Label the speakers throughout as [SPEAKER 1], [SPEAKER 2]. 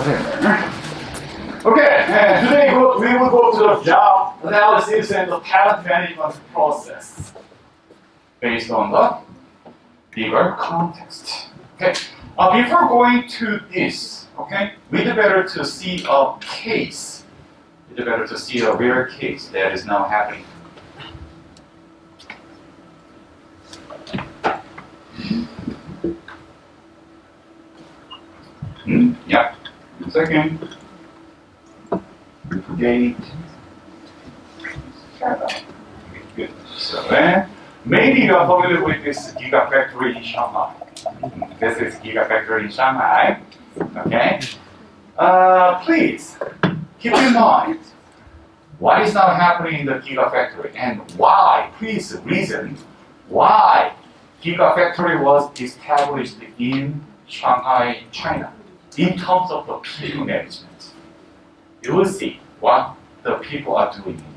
[SPEAKER 1] whatever. Okay, and today we will go to the job analysis and the talent management process based on the bigger context. Okay, before going to this, okay, we'd better to see a case. We'd better to see a real case that is now happening. Yeah, 1 second. Date. Good. So, maybe you are familiar with this gigafactory in Shanghai. This is gigafactory in Shanghai. Okay. Please keep in mind what is now happening in the gigafactory and why. Please reason why gigafactory was established in Shanghai, China. In terms of the people management, you will see what the people are doing in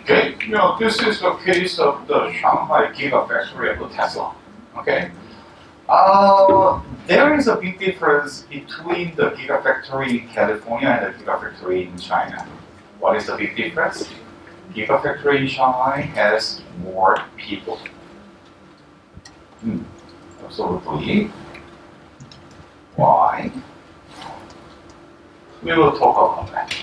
[SPEAKER 1] Okay, this is the case of the Shanghai Gigafactory of the Tesla. Okay, there is a big difference between the Gigafactory in California and the Gigafactory in China. What is the big difference? Gigafactory in Shanghai has more people. Absolutely. Why? We will talk about that.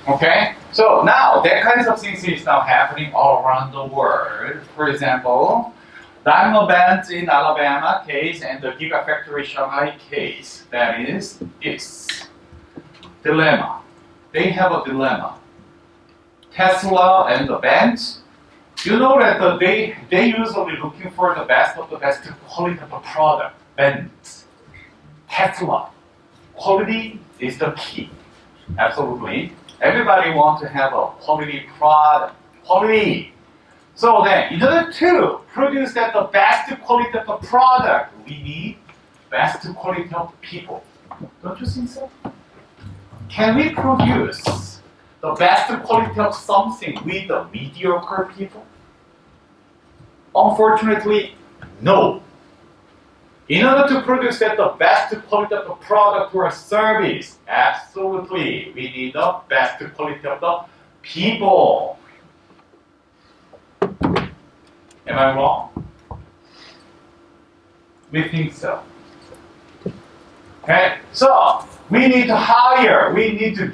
[SPEAKER 1] Okay, so now that kinds of things is now happening all around the world. For example, Daimler-Benz in Alabama case and the Gigafactory Shanghai case. That is this dilemma. They have a dilemma. Tesla and the Benz. You know that they usually looking for the best of the best quality of the product. Benz, Tesla, quality is the key. Absolutely. Everybody wants to have a quality product. Quality. So then, in order to produce that the best quality of the product, we need best quality of people. Don't you think so? Can we produce the best quality of something with the mediocre people? Unfortunately, no. In order to produce that the best quality of the product or service, absolutely, we need the best quality of the people. Am I wrong? We think so. Okay, so we need to hire, we need the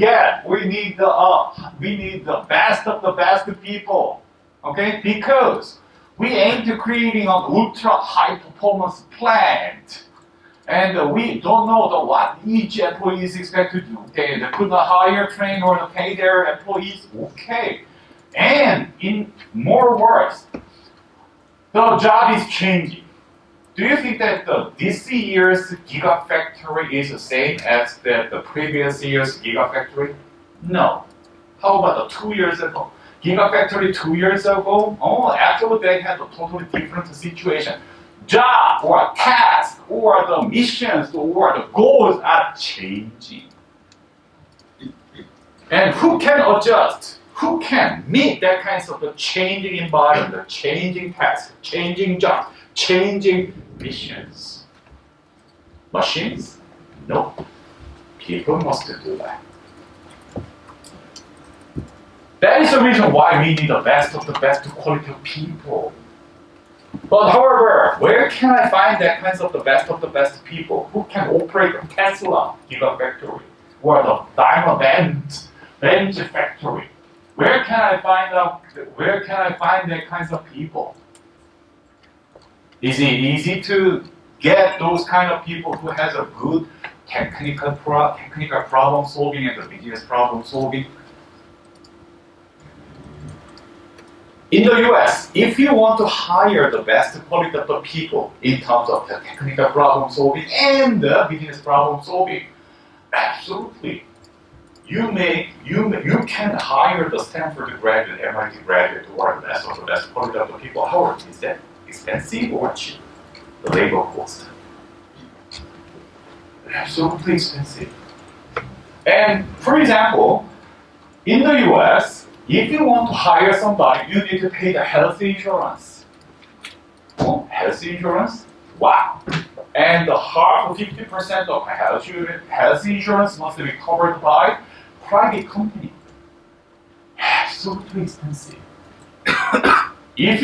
[SPEAKER 1] best of the best people. Okay, because we aim to creating an ultra high performance plant, and we don't know what each employee is expected to do. Okay, they could hire, train, or pay their employees. Okay, and in more words, the job is changing. Do you think that this year's Gigafactory is the same as the previous year's Gigafactory? No. How about the 2 years ago? Gigafactory 2 years ago? Oh, actually they had a totally different situation. Job or task or the missions or the goals are changing. And who can adjust? Who can meet that kinds of the changing environment, the changing tasks, changing jobs, changing missions? Machines? No. People must do that. That is the reason why we need the best of the best quality of people. But however, where can I find that kinds of the best people who can operate a Tesla Gigafactory or the Daimler-Benz factory? Where can I find that kinds of people? Is it easy to get those kind of people who has a good technical problem solving and the business problem solving? In the US, if you want to hire the best quality of the people in terms of the technical problem solving and the business problem solving, absolutely, you can hire the Stanford graduate, MIT graduate, or the best of the best quality of the people. However, is that expensive or cheap? The labor cost. Absolutely expensive. And for example, in the US, if you want to hire somebody, you need to pay the health insurance. Oh, health insurance? Wow. And the half of 50% of health insurance must be covered by private company. Absolutely expensive. If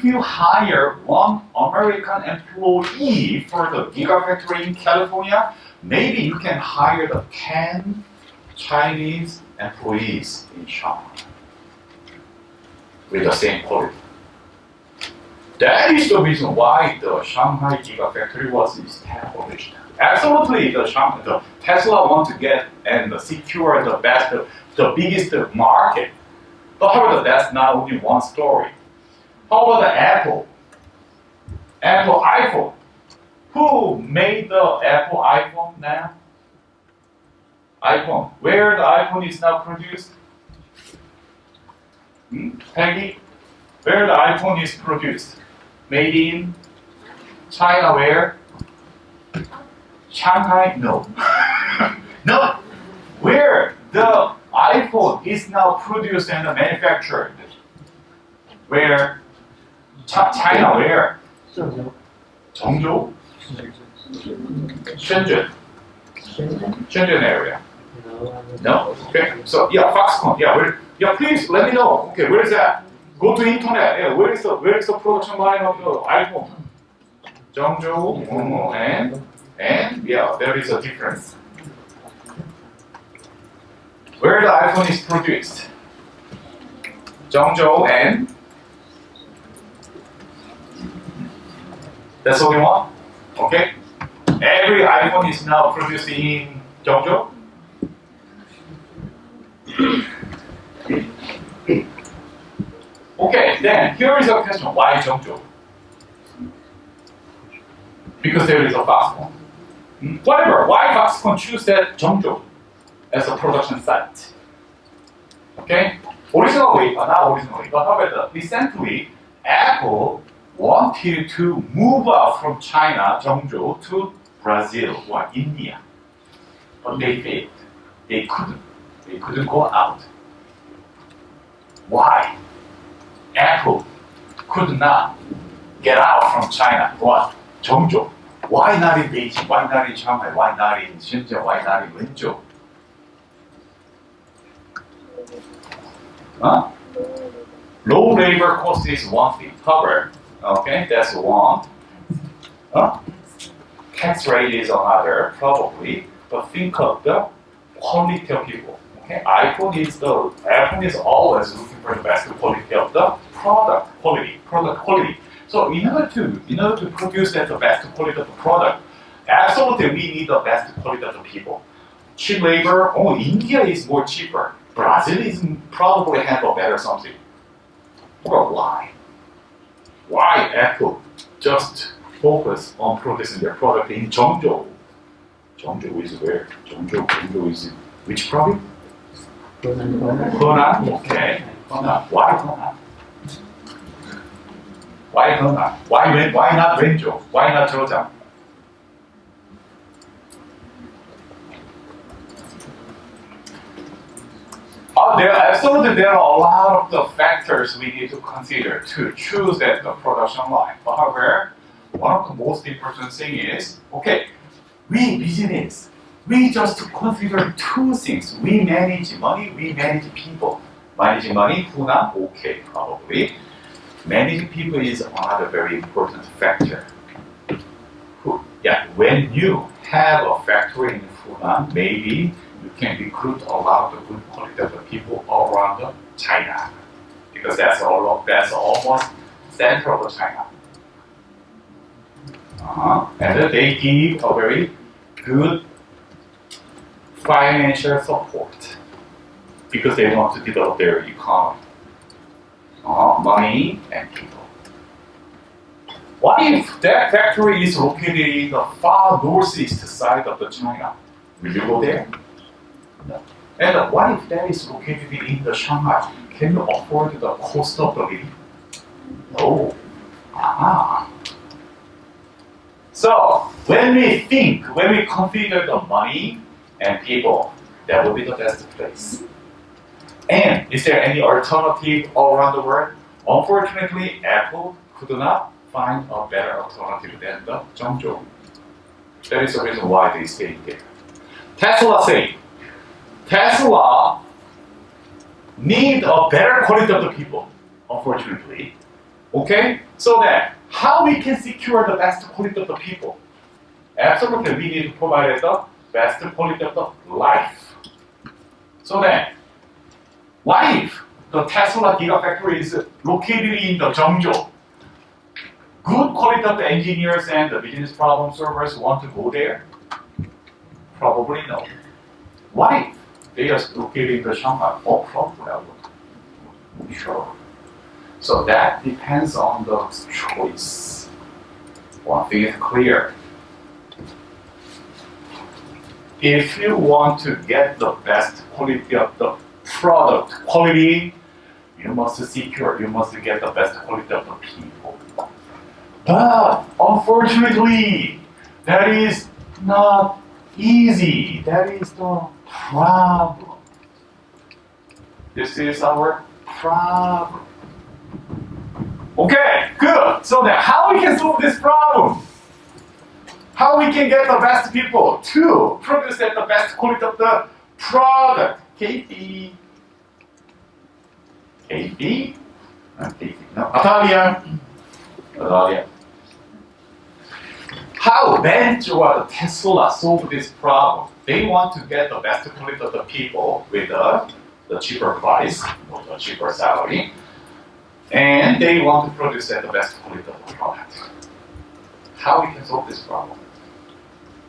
[SPEAKER 1] you hire one American employee for the Gigafactory in California, maybe you can hire the 10 Chinese employees in Shanghai with the same quality. That is the reason why the Shanghai Gigafactory was established. Absolutely, the Tesla want to get and secure the biggest market. But however, that's not only one story. How about the Apple? Apple iPhone. Who made the Apple iPhone now? iPhone. Where the iPhone is now produced? Peggy? Where the iPhone is produced? Made in China where? Shanghai? No. No. Where the iPhone is now produced and manufactured? Where? China where? Zhengzhou? Shenzhen area. No? Okay, so yeah, Foxconn, yeah, please let me know. Okay, where is that? Go to internet, yeah, where is the production line of the iPhone? Zhengzhou, and yeah, there is a difference. Where the iPhone is produced? Zhengzhou and that's only one? Okay? Every iPhone is now produced in Zhengzhou? Okay, then here is a question. Why Zhengzhou? Because there is a Foxconn. Whatever, why Foxconn choose that Zhengzhou as a production site? Okay? Originally, not originally, but however, recently, Apple wanted to move out from China, Zhengzhou, to Brazil or India. But they failed. They couldn't. They couldn't go out. Why? Apple could not get out from China. What? Zhengzhou. Why not in Beijing? Why not in Shanghai? Why not in Shenzhen? Why not in Wenzhou? Huh? Low labor cost is one thing. However, okay, that's one. Tax rate is another, probably. But think of the quality of people. Okay, Apple is always looking for the best quality of the product quality. So in order to produce the best quality of the product, absolutely we need the best quality of the people. Cheap labor, India is more cheaper. Brazil is probably have a better something. Well, why? Why Apple just focus on producing their product in Zhengzhou? Zhengzhou is where? Zhengzhou is which province? Henan. Okay. Henan. Why Henan? Why Henan? Why not Wenzhou? Why not Zhejiang? There are a lot of the factors we need to consider to choose the production line. However, one of the most important thing is, okay, we business, we just consider two things. We manage money, we manage people. Managing money, Hunan, okay, probably. Managing people is another very important factor. Yeah, when you have a factory in Hunan, maybe you can recruit a lot of good quality of people all around China, because that's almost center of China. And they give a very good financial support because they want to develop their economy, money and people. What if that factory is located in the far northeast side of the China? Will you go there? No. And what if that is located in the Shanghai? Can you afford the cost of the living? No. So when we configure the money and people, that will be the best place. And is there any alternative all around the world? Unfortunately, Apple could not find a better alternative than the Zhengzhou. That is the reason why they stayed there. Tesla need a better quality of the people, unfortunately. Okay? So then, how we can secure the best quality of the people? Absolutely, we need to provide the best quality of the life. So then, what if the Tesla Gigafactory is located in the Zhengzhou? Good quality of the engineers and the business problem solvers want to go there? Probably no. What if they are located in the Shanghai? Oh, probably I would. Sure. So that depends on the choice. One thing is clear. If you want to get the best quality of the product quality, you must get the best quality of the people. But unfortunately, that is not easy. That is the problem. This is our problem. Okay, good. So then how we can solve this problem? How we can get the best people to produce the best quality of the product, KP. KP? Not KP. No, Italia. How bench or Tesla solve this problem? They want to get the best quality of the people with the cheaper price or the cheaper salary, and they want to produce at the best quality of the product. How we can solve this problem?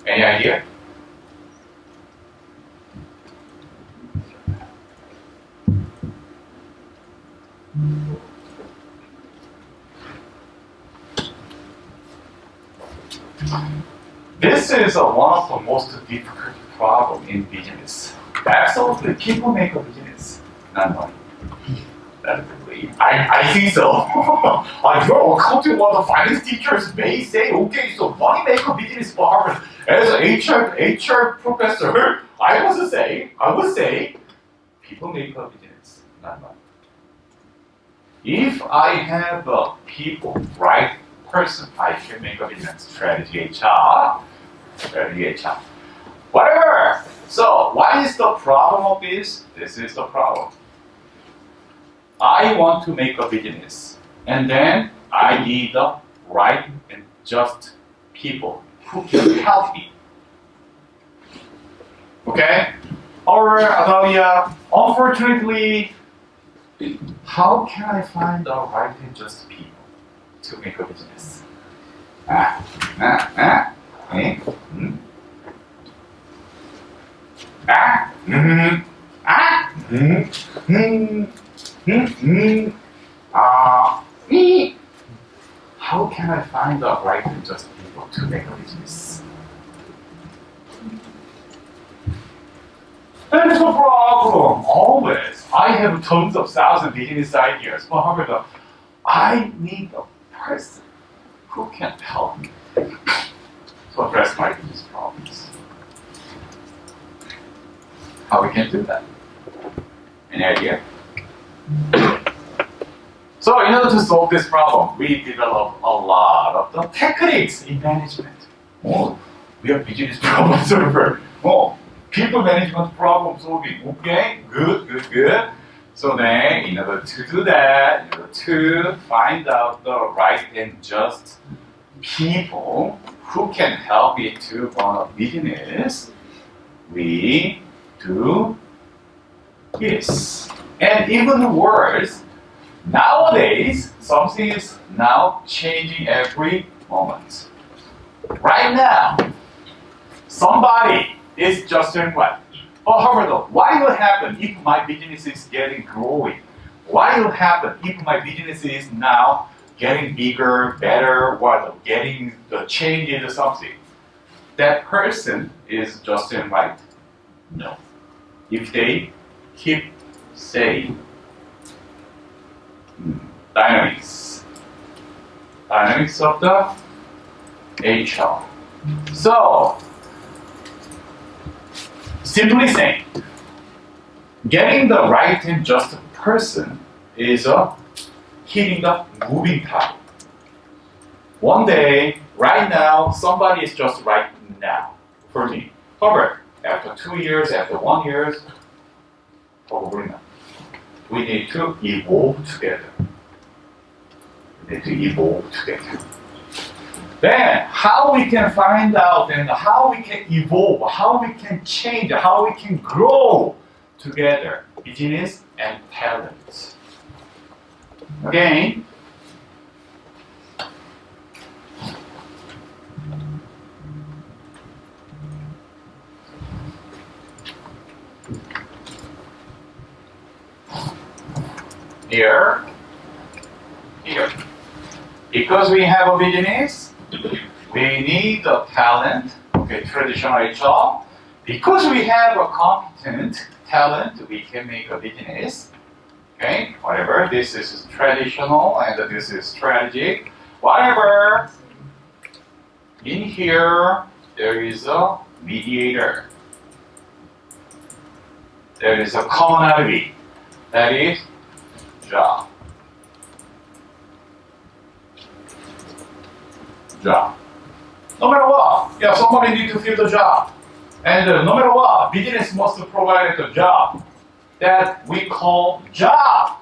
[SPEAKER 1] Any idea? This is one of the most difficult problems in business. Absolutely, people make a business, not money. I think so. Your accounting or the finance teachers may say, okay, so money make a business for Harvard. As an HR professor, I would say, people make a business, not money. If I have right person, I can make a business strategy HR. Whatever. So what is the problem of this? This is the problem. I want to make a business, and then I need the right and just people who can help me. Okay? Or Adalia, unfortunately, how can I find the right and just people to make a business? How can I find the right and just people to make a business? That is the problem, always. I have tons of thousand business ideas, but however, I need a person who can help me to address my business problems. How we can do that? Any idea? So in order to solve this problem, we develop a lot of the techniques in management. Oh, we are business problem solver. Oh, people management problem solving. Okay, good. So then, in order to do that, in order to find out the right and just people who can help me to run a business, we do this. And even worse, nowadays, something is now changing every moment. Right now, somebody is just doing what? Oh, however, what will happen if my business is getting growing? What will happen if my business is now getting bigger, better, or getting the change into something? That person is just doing right? No. If they keep saying dynamics of the HR. So, simply saying, getting the right and just person is hitting the moving target. One day, right now, somebody is just right now for me. However, after 2 years, after 1 year, probably not. We need to evolve together. Then, how we can find out and how we can evolve, how we can change, how we can grow together, business and talent. Again, here. Because we have a business, we need a talent, okay, traditional HR. Because we have a competent talent, we can make a business. Okay, whatever, this is traditional and this is strategic. Whatever, in here, there is a mediator. There is a commonality, that is job. No matter what, yeah, somebody needs to fill the job. And no matter what, business must provide a job that we call job.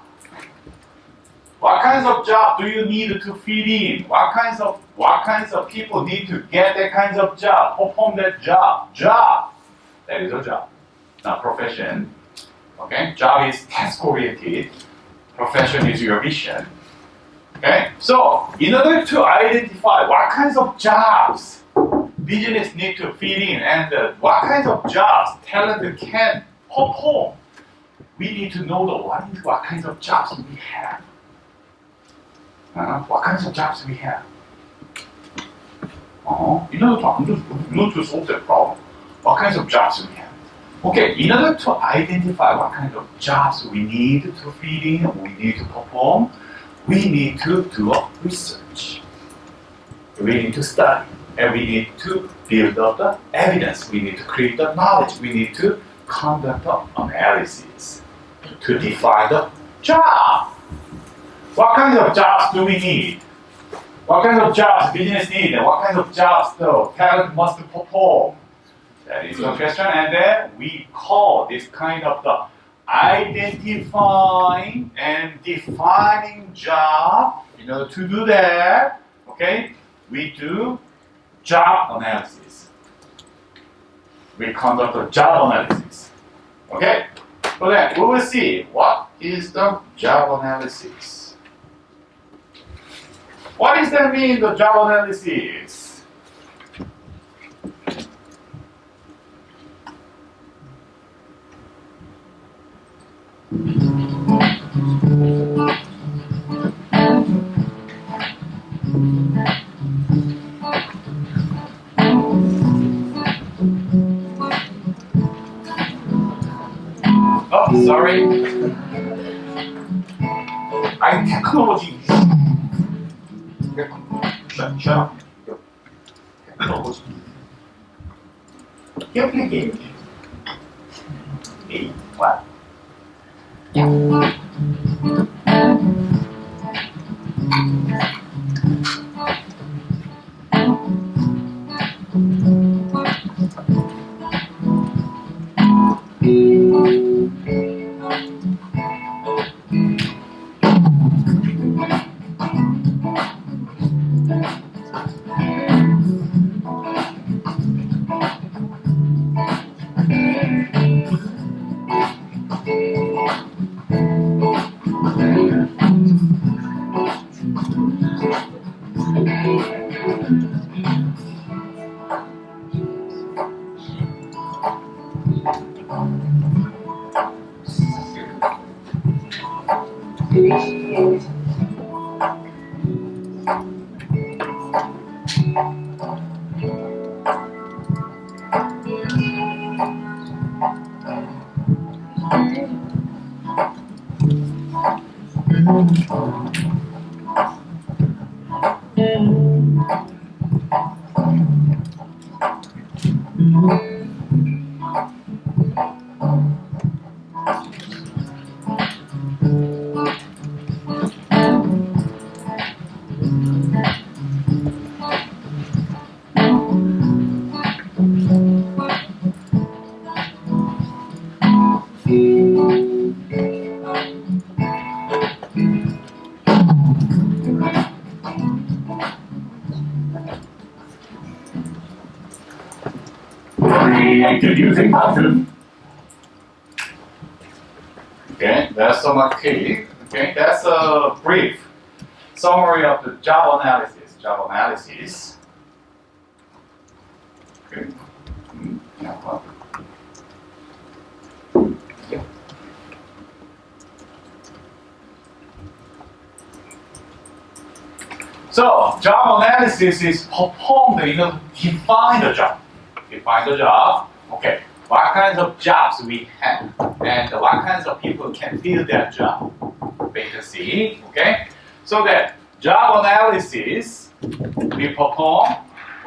[SPEAKER 1] What kinds of job do you need to fit in? What kinds of people need to get that kinds of job, perform that job? Job. That is a job. Now profession. Okay? Job is task oriented. Profession is your mission. Okay? So in order to identify what kinds of jobs business need to fit in and what kinds of jobs talent can perform, we need to know what kinds of jobs we have. What kinds of jobs we have. In order to solve that problem, what kinds of jobs we have. Okay, in order to identify what kind of jobs we need to fit in, we need to perform, we need to do a research. We need to study, and we need to build up the evidence. We need to create the knowledge. We need to conduct the analysis to define the job. What kinds of jobs do we need? What kinds of jobs business need, and what kinds of jobs the talent must perform? That is the question, and then we call this kind of the identifying and defining job. In order to do that, okay, we do job analysis. We conduct a job analysis. Okay, so then we will see what is the job analysis. What does that mean, the job analysis? Oh, sorry. I'm technology. Shut up. Technology. You're playing game. Hey, what? Introducing pattern. Okay, that's some key. Okay, that's a brief summary of the job analysis. Job analysis. Okay. Yeah. So, job analysis is performed in order to define the job. Define the job. Okay, what kinds of jobs we have, and what kinds of people can fill that job. Vacancy. Okay, so that job analysis we perform.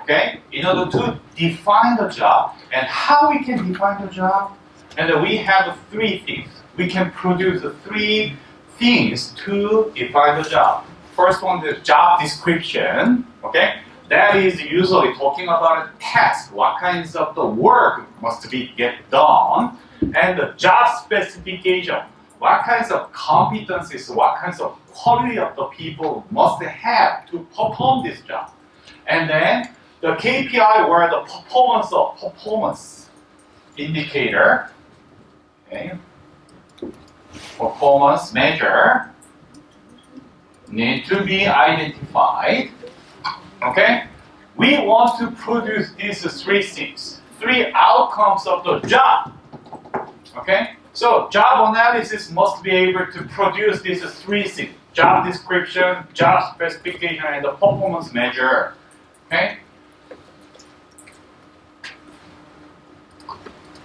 [SPEAKER 1] Okay, in order to define the job and how we can define the job. And we have three things. We can produce three things to define the job. First one, the job description. Okay, that is usually talking about a task, what kinds of the work must be get done, and the job specification, what kinds of competencies, what kinds of quality of the people must have to perform this job. And then the KPI were the performance indicator, okay, performance measure need to be identified. Okay, we want to produce these three things, three outcomes of the job. Okay, so job analysis must be able to produce these three things: job description, job specification, and the performance measure. Okay,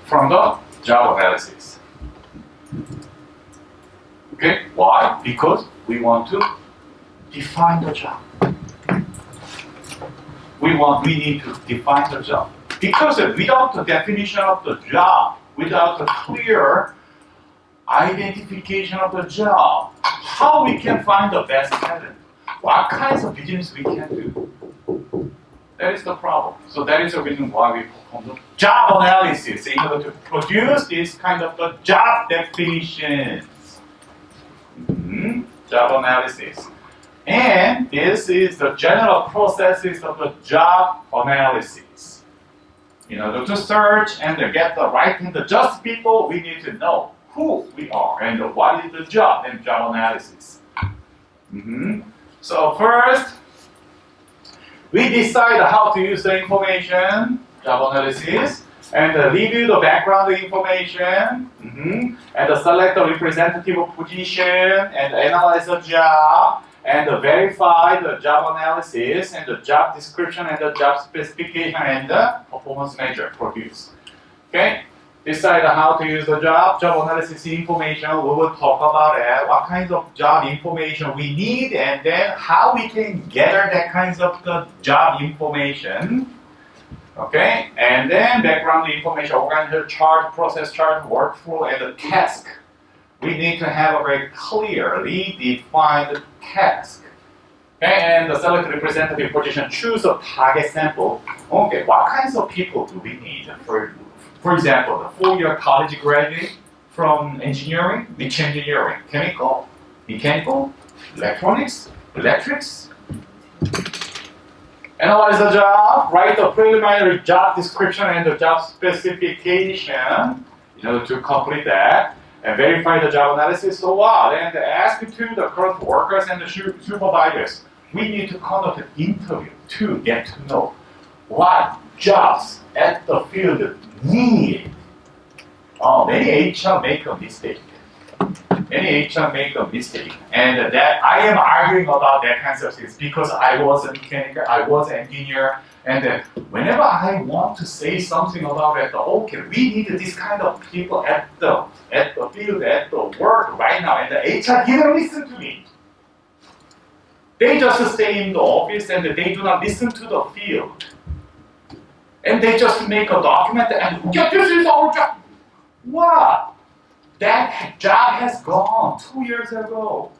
[SPEAKER 1] from the job analysis. Okay, why? Because we want to define the job. We need to define the job. Because without the definition of the job, without the clear identification of the job, how we can find the best talent? What kinds of business we can do? That is the problem. So that is the reason why we perform the job analysis in order to produce this kind of the job definitions. Job analysis. And this is the general processes of the job analysis. In order to search and get the right and the just people, we need to know who we are and what is the job and job analysis. So first, we decide how to use the information, job analysis, and review the background information, and select the representative position, and analyze the job, and verify the job analysis, and the job description, and the job specification, and the performance measure produced. Okay? Decide how to use the job analysis information. We will talk about it, what kinds of job information we need, and then how we can gather that kinds of the job information. Okay, and then background information, organizer chart, process chart, workflow, and the task. We need to have a very clearly defined task. Okay, and the select representative position, choose a target sample. Okay, what kinds of people do we need? For example, the 4-year college graduate from engineering, which engineering? Chemical, mechanical, electronics, electrics. Analyze the job, write the preliminary job description and the job specification in order to complete that, and verify the job analysis. So what? And ask to the current workers and the supervisors. We need to conduct an interview to get to know what jobs at the field need. Many HR make a mistake. Many HR make a mistake, and that I am arguing about that kinds of things because I was a mechanic, I was an engineer, and whenever I want to say something about it, okay, we need this kind of people at the field, at the work right now, and the HR didn't listen to me. They just stay in the office and they do not listen to the field, and they just make a document and this is our job. What? That job has gone 2 years ago.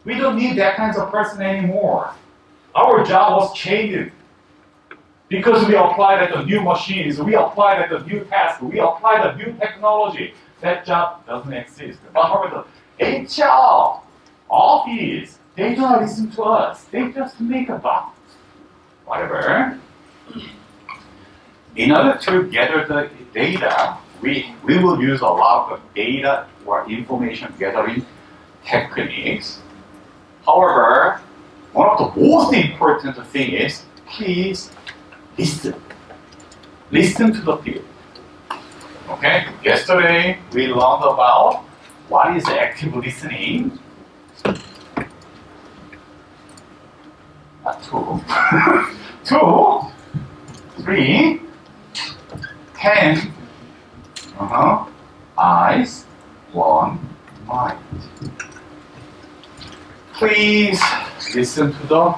[SPEAKER 1] We don't need that kinds of person anymore. Our job was changed because we applied the new machines, we applied the new tasks, we applied the new technology. That job doesn't exist. But however, the HR, office, they don't listen to us. They just make a box. Whatever. In order to gather the data, we will use a lot of data or information gathering techniques. However, one of the most important things is please listen. Listen to the field. Okay? Yesterday we learned about what is active listening. 2, 2, 3, 10. Eyes, 1 mind. Please listen to the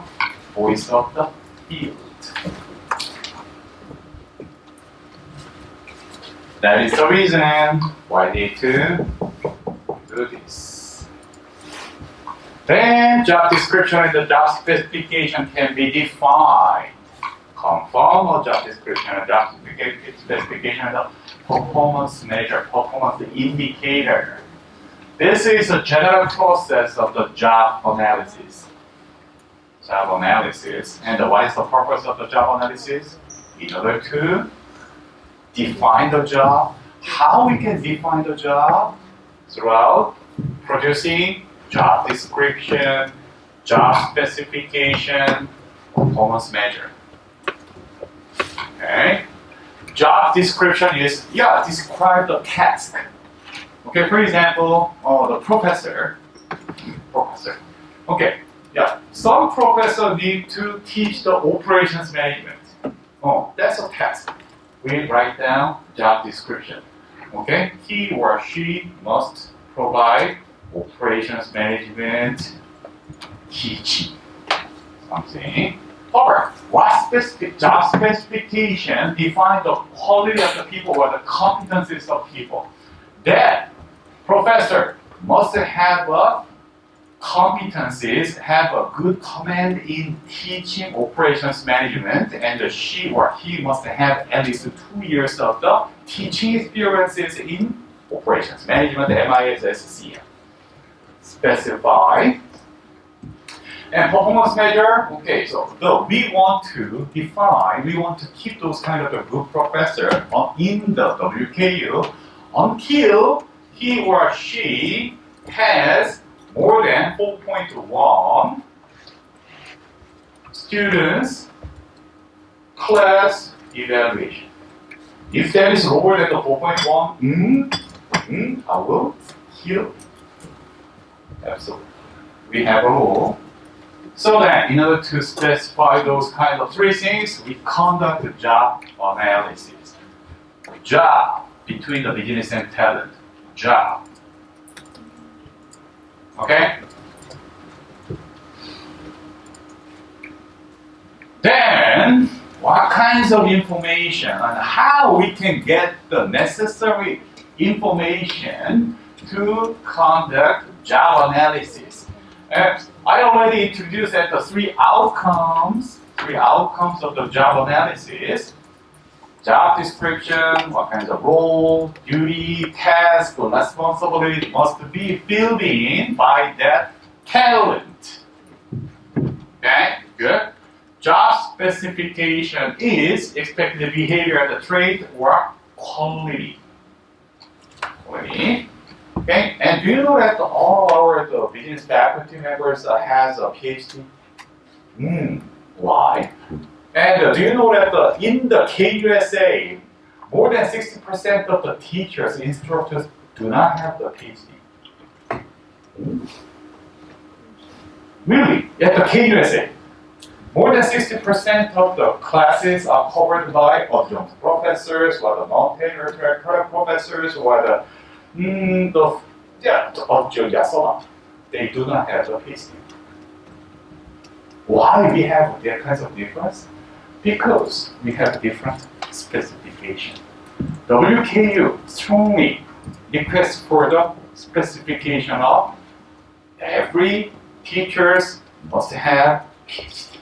[SPEAKER 1] voice of the field. That is the reason why they need to do this. Then job description and the job specification can be defined. confirm a job description, a job specification, and a performance measure, performance indicator. This is a general process of the job analysis. Job analysis. And what is the purpose of the job analysis? In order to define the job. How we can define the job? Throughout producing job description, job specification, performance measure. Okay? Job description is, describe the task. Okay, for example, the professor. Okay, some professor need to teach the operations management. That's a task. We write down job description. Okay, he or she must provide operations management teaching. Something. However, what specific job specification define the quality of the people or the competencies of people? That professor must have a competencies, have a good command in teaching operations management, and she or he must have at least 2 years of the teaching experiences in operations management, MISSC. Specify. And performance measure, okay, so we want to define, we want to keep those kind of a good professor in the WKU until he or she has more than 4.1 students class evaluation. If that is lower than the 4.1, I will kill. Absolutely. We have a rule. So that in order to specify those kind of 3 things, we conduct a job analysis. Job between the business and talent. Job. Okay? Then, what kinds of information and how we can get the necessary information to conduct job analysis. I already introduced that the 3 outcomes of the job analysis. Job description, what kinds of role, duty, task, or responsibility must be filled in by that talent. Okay, good. Job specification is expected behavior, the trait, or quality. Okay, and do you know that all our business faculty members has a PhD? Why? And do you know that in the KUSA, more than 60% of the teachers, instructors do not have the PhD? Really? At the KUSA, more than 60% of the classes are covered by adjunct professors, or the non-tenure track professors, or the so on. They do not have the PhD. Why we have that kinds of difference? Because we have different specification. WKU strongly requests for the specification of every teachers must have PhD.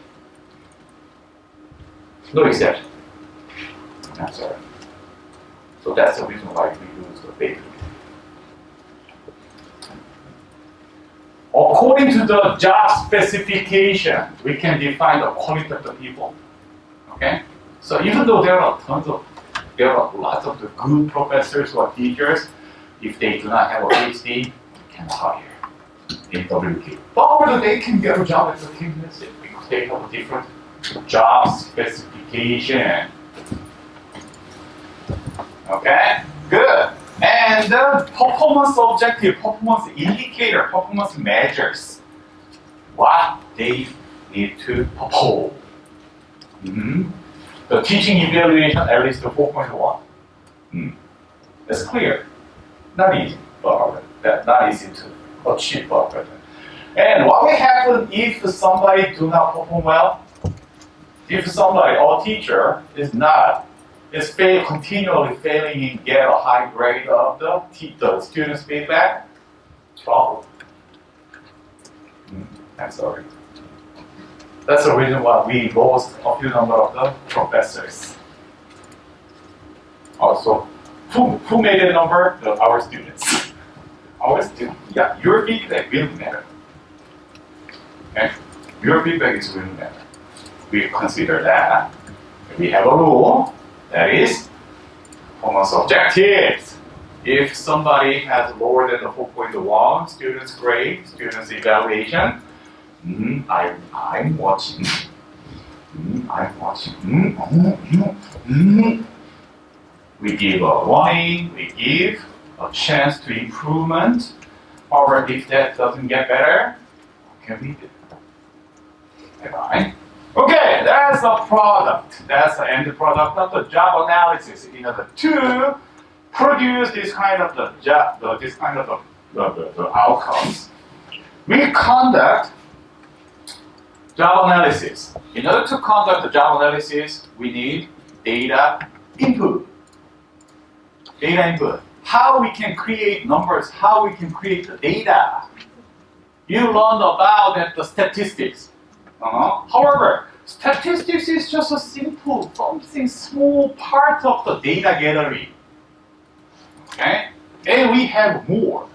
[SPEAKER 1] No exception. I'm sorry. So that's the reason why we use the paper. According to the job specification, we can define the quality of the people. Okay? So even though there are lots of the good professors or teachers, if they do not have a PhD, we can hire in WK. But they can get a job at the KUSA because they have a different job specification. Okay? Good. And the performance objective, performance indicator, performance measures, what they need to perform. The teaching evaluation at least 4.1. That's clear. Not easy, but not easy to achieve. And what will happen if somebody do not perform well? If somebody or teacher is continually failing in get a high grade of the student's feedback, trouble. I'm sorry. That's the reason why we lost a few number of the professors. Also, who made a number? Our students. Our students. Yeah, your feedback will matter. Okay? Your feedback is really matter. We consider that. We have a rule that is performance objectives. If somebody has lower than the 4.1 student's grade, student's evaluation, I'm watching. I'm watching. We give a warning, we give a chance to improvement. However, if that doesn't get better, what can we do? Right? Okay, that's the product. That's the end product of the job analysis in order to produce this kind of the job, this kind of the outcomes. We conduct job analysis. In order to conduct the job analysis, we need data input. Data input. How we can create numbers, how we can create the data. You learned about the statistics. However, statistics is just a simple, something small part of the data gathering. Okay? And we have more.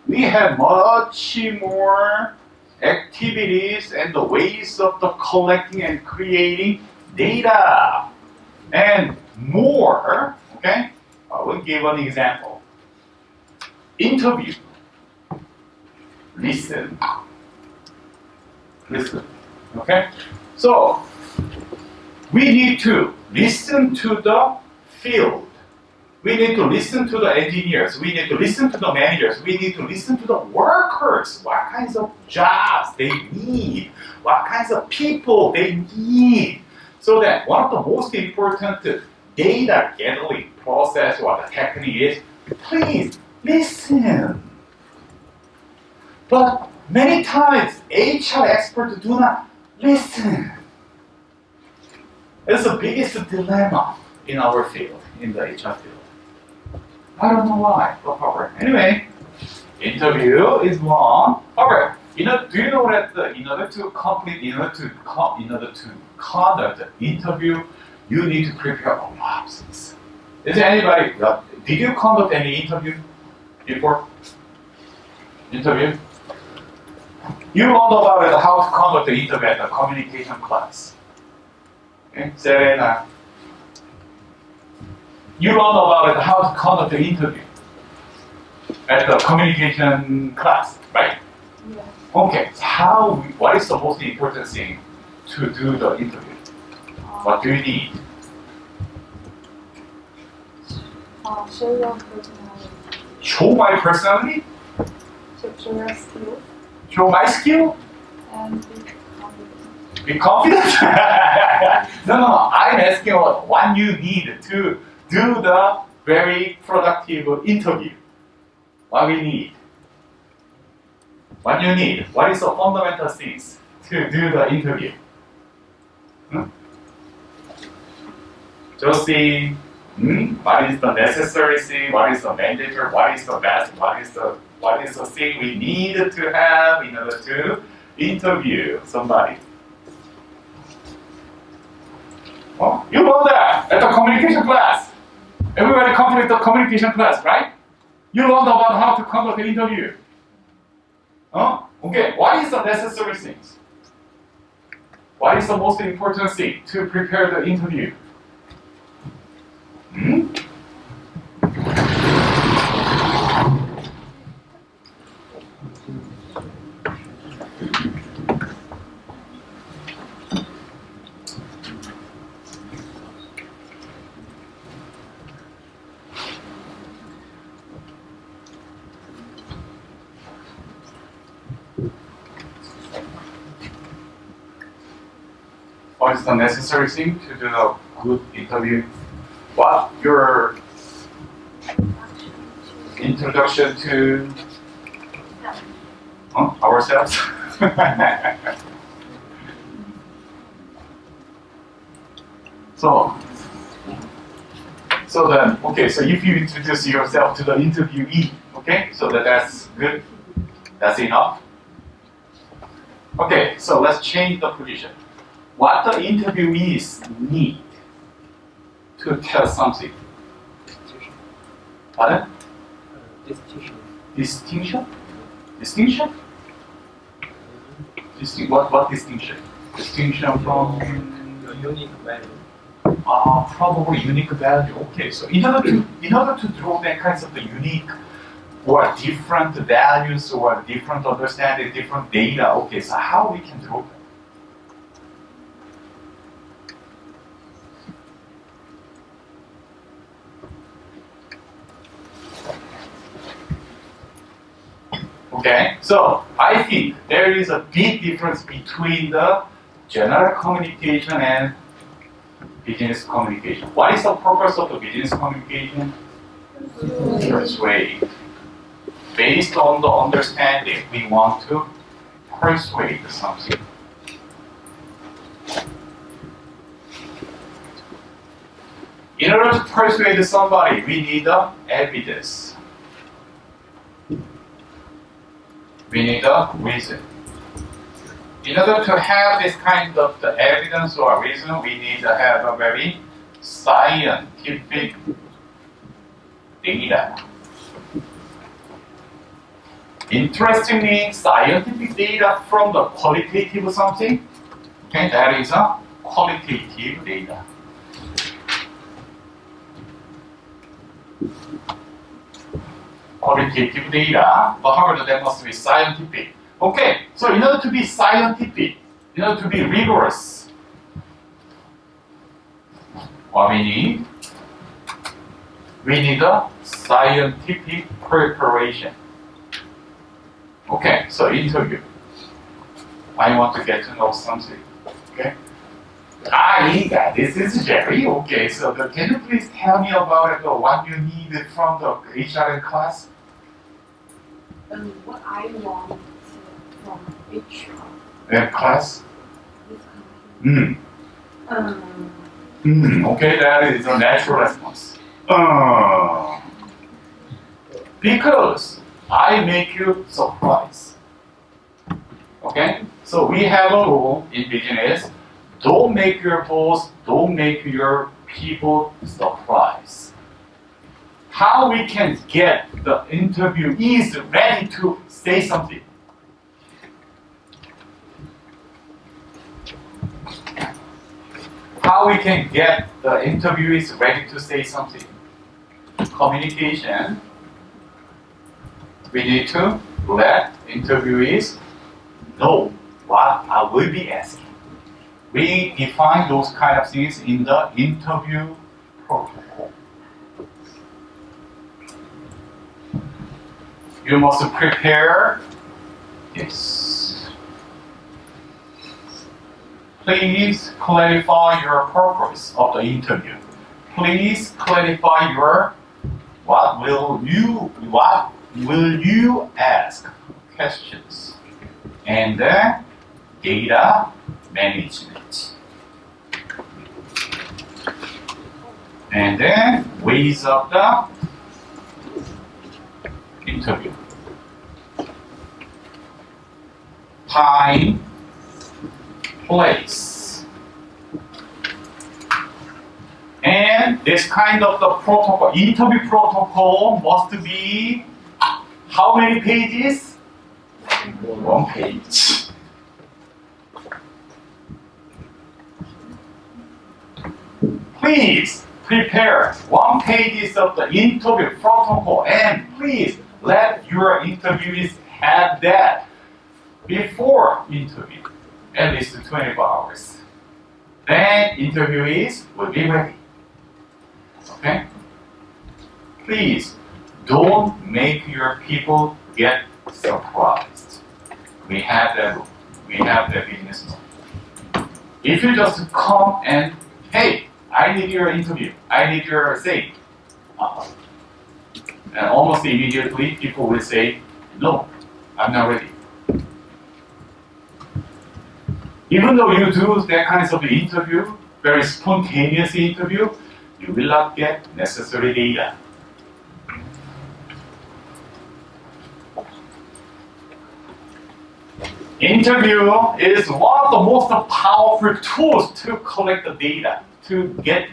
[SPEAKER 1] We have much more activities and the ways of the collecting and creating data. And more, okay? I will give an example. Interview. Listen. Okay? So, we need to listen to the field. We need to listen to the engineers. We need to listen to the managers. We need to listen to the workers. What kinds of jobs they need. What kinds of people they need. So that one of the most important data gathering process or the technique is, please listen. But many times, HR experts do not listen. It's the biggest dilemma in our field, in the HR field. I don't know why, but however. Anyway, interview is one. However, do you know that in order to conduct the interview, you need to prepare a lot of things. Is there anybody? Did you conduct any interview before? Interview? You learned about how to conduct the interview at the communication class. Okay, Serena. You learned about how to conduct the interview at the communication class, right?
[SPEAKER 2] Yeah.
[SPEAKER 1] Okay, so what is the most important thing to do the interview? What do you need?
[SPEAKER 2] Show your personality.
[SPEAKER 1] Show my personality?
[SPEAKER 2] Show your skill.
[SPEAKER 1] Show my skill?
[SPEAKER 2] And be confident.
[SPEAKER 1] Be confident? No. I'm asking what you need to do the very productive interview. What we need? What you need? What is the fundamental things to do the interview? Josie, what is the necessary thing? What is the mandatory? What is the best? What is the thing we need to have in order to interview somebody? Oh, you know that at the communication class. Everybody complete the communication class, right? You learned about how to conduct the interview. Okay, what is the necessary things? What is the most important thing to prepare the interview? What is the necessary thing to do a good interview? What your introduction to ourselves? So then, okay, so if you introduce yourself to the interviewee, okay, so that's good, that's enough. Okay, so let's change the position. What the interviewees need to tell something.
[SPEAKER 3] Distinction.
[SPEAKER 1] Pardon?
[SPEAKER 3] Distinction.
[SPEAKER 1] Distinction? Distinction? What distinction? Distinction from
[SPEAKER 3] Your unique value.
[SPEAKER 1] probably unique value. Okay, so in order to draw that kinds of the unique or different values or different understanding, different data. Okay, so how we can draw them? Okay, so I think there is a big difference between the general communication and business communication. What is the purpose of the business communication? Persuade. Based on the understanding, we want to persuade something. In order to persuade somebody, we need the evidence. We need a reason. In order to have this kind of the evidence or reason, we need to have a very scientific data. Interestingly, scientific data from the qualitative something, okay, that is a qualitative data. Qualitative data, but however, that must be scientific. Okay, so in order to be scientific, in order to be rigorous, what we need? We need a scientific preparation. Okay, so interview. I want to get to know something. Okay. Yeah, this is Jerry. Okay, so can you please tell me about what you need from the HRM class?
[SPEAKER 2] What I want from HR.
[SPEAKER 1] Class?
[SPEAKER 2] This company.
[SPEAKER 1] Okay, that is a natural response. Because I make you surprise. Okay? So we have a rule in business. Don't make your boss, don't make your people surprised. How we can get the interviewees ready to say something? How we can get the interviewees ready to say something? Communication. We need to let interviewees know what I will be asking. We define those kind of things in the interview protocol. You must prepare this. Please clarify your purpose of the interview. Please clarify your what will you ask questions, and then data management, and then ways of the interview, time, place, and this kind of the protocol, interview protocol must be how many pages? 1 page. Please prepare 1 page of the interview protocol, and please let your interviewees have that before interview, at least 24 hours. Then interviewees will be ready. Okay? Please don't make your people get surprised. We have that rule. We have that business model. If you just come and, hey, I need your interview, I need your say, and almost immediately people will say, no, I'm not ready. Even though you do that kinds of interview, very spontaneous interview, you will not get necessary data. Interview is one of the most powerful tools to collect the data, to get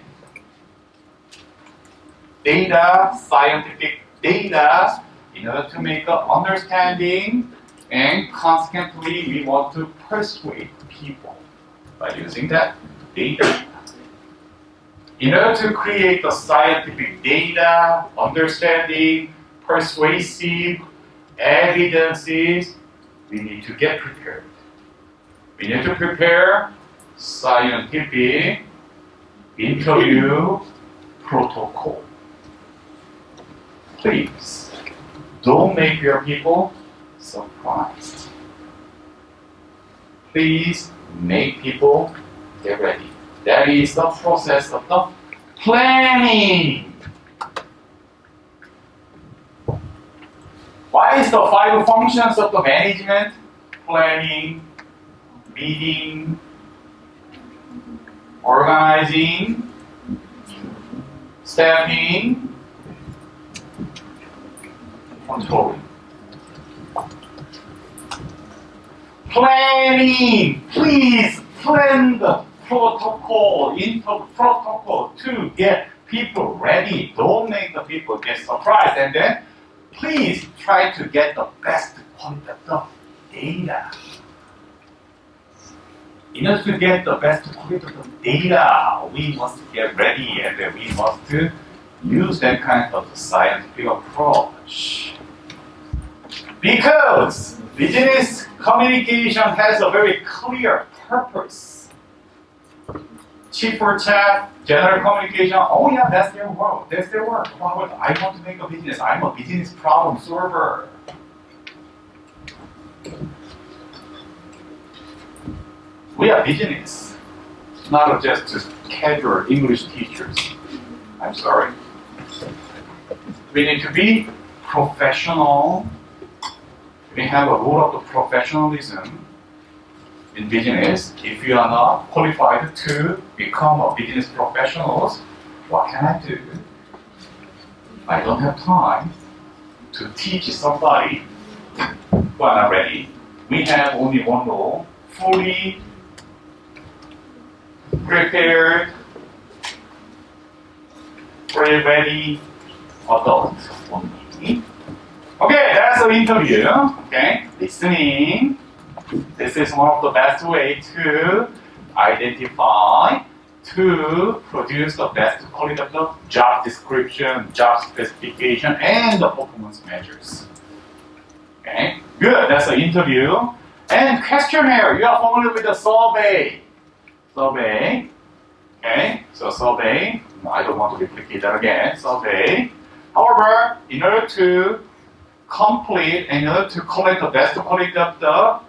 [SPEAKER 1] data, scientific data, in order to make an understanding, and consequently we want to persuade people by using that data. In order to create the scientific data, understanding, persuasive evidences, we need to get prepared. We need to prepare scientific interview protocol. Please, don't make your people surprised. Please make people get ready. That is the process of the planning. What is the 5 functions of the management? Planning, leading, organizing, staffing, controlling. Planning. Please plan the protocol, protocol to get people ready. Don't make the people get surprised. And then please try to get the best quality of data. In order to get the best quality of data, we must get ready and then we must use that kind of scientific approach. Because business communication has a very clear purpose. Chief or chat, general communication, oh yeah, that's their work. That's their work. Well, I want to make a business. I'm a business problem solver. We are business, not just casual English teachers. I'm sorry. We need to be professional. We have a rule of the professionalism in business. If you are not qualified to become a business professional, what can I do? I don't have time to teach somebody who are not ready. We have only one rule: fully prepared, ready adult only. Okay, that's the interview. Okay, listening. This is one of the best way to identify, to produce the best quality of the job description, job specification, and the performance measures. Okay, good. That's the interview. And questionnaire. You are familiar with the survey. Survey. Okay, so survey. I don't want to replicate that again. Survey. However, in order to complete, in order to collect the best quality of the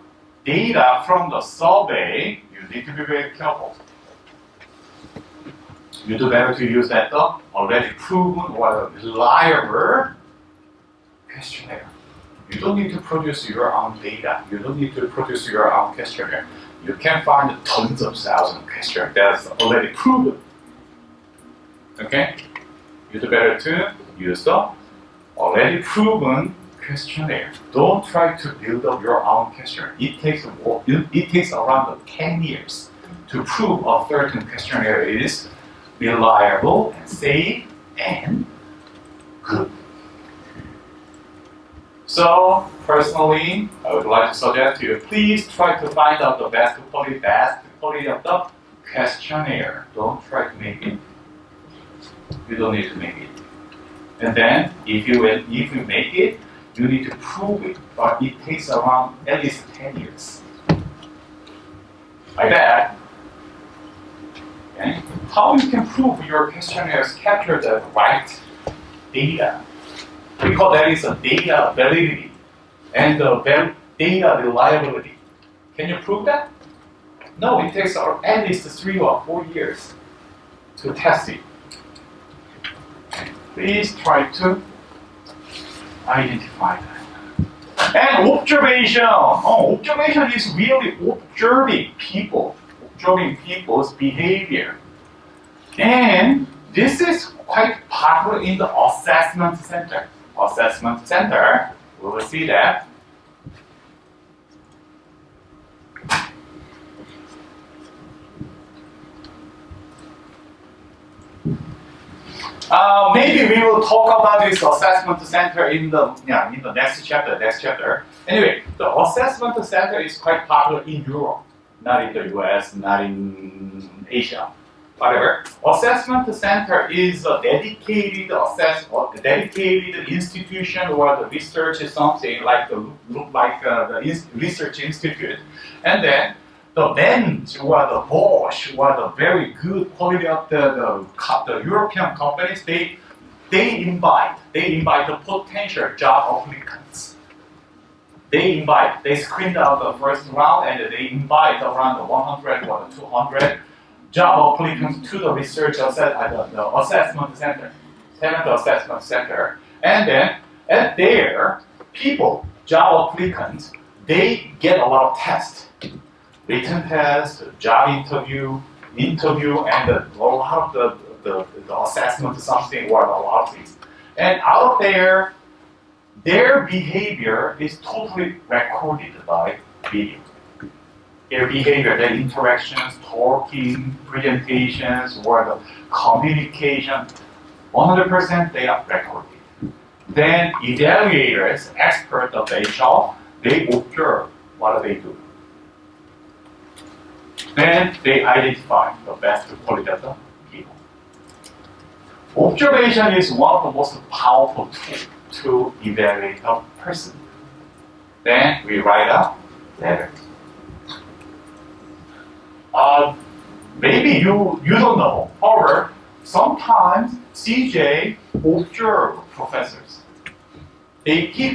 [SPEAKER 1] data from the survey, you need to be very careful. You do better to use that already proven or reliable questionnaire. You don't need to produce your own data. You don't need to produce your own questionnaire. You can find tons of thousands of questionnaires that's already proven. Okay? You do better to use the already proven questionnaire. Don't try to build up your own questionnaire. It takes around 10 years to prove a certain questionnaire is reliable and safe and good. So, personally, I would like to suggest to you, please try to find out the best quality of the questionnaire. Don't try to make it. You don't need to make it. And then, if you make it, you need to prove it, but it takes around at least 10 years. Like that. Okay? How you can prove your questionnaires capture the right data? We call that is a data validity and the data reliability. Can you prove that? No, it takes at least 3 or 4 years to test it. Please try to identify that. And observation. Observation is really observing people's behavior. And this is quite popular in the assessment center. We will see that. Maybe we will talk about this assessment center in the next chapter. Anyway, the assessment center is quite popular in Europe, not in the US, not in Asia. Whatever. Assessment center is a dedicated institution where the research is something like the research institute, and then the bench or the Bosch or the very good quality of the European companies, they invite the potential job applicants. They screened out the first round and they invite around the 100 or the 200 job applicants to the the assessment center, talent assessment center, and then at there, job applicants, they get a lot of tests. Written test, job interview, and a lot of the assessment, something or a lot of things. And out of there, their behavior is totally recorded by video. Their behavior, their interactions, talking, presentations, or the communication, 100% they are recorded. Then evaluators, experts of HR, they observe what they do. Then they identify the best quality of the people. Observation is one of the most powerful tools to evaluate a person. Then we write a letter. Maybe you don't know. However, sometimes CJ observe professors. He came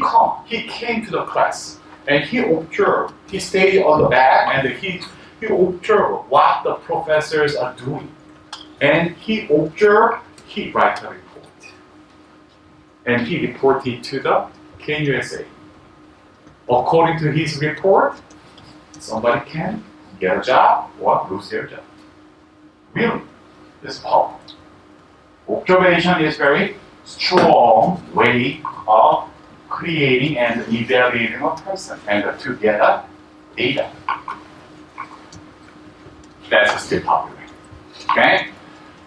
[SPEAKER 1] to the class and he observed. He stayed on the back and he observed what the professors are doing. And he writes a report. And he reported to the KUSA. According to his report, somebody can get a job or lose their job. Really, this is powerful. Observation is very strong way of creating and evaluating a person and to get a data. That's still popular. Okay?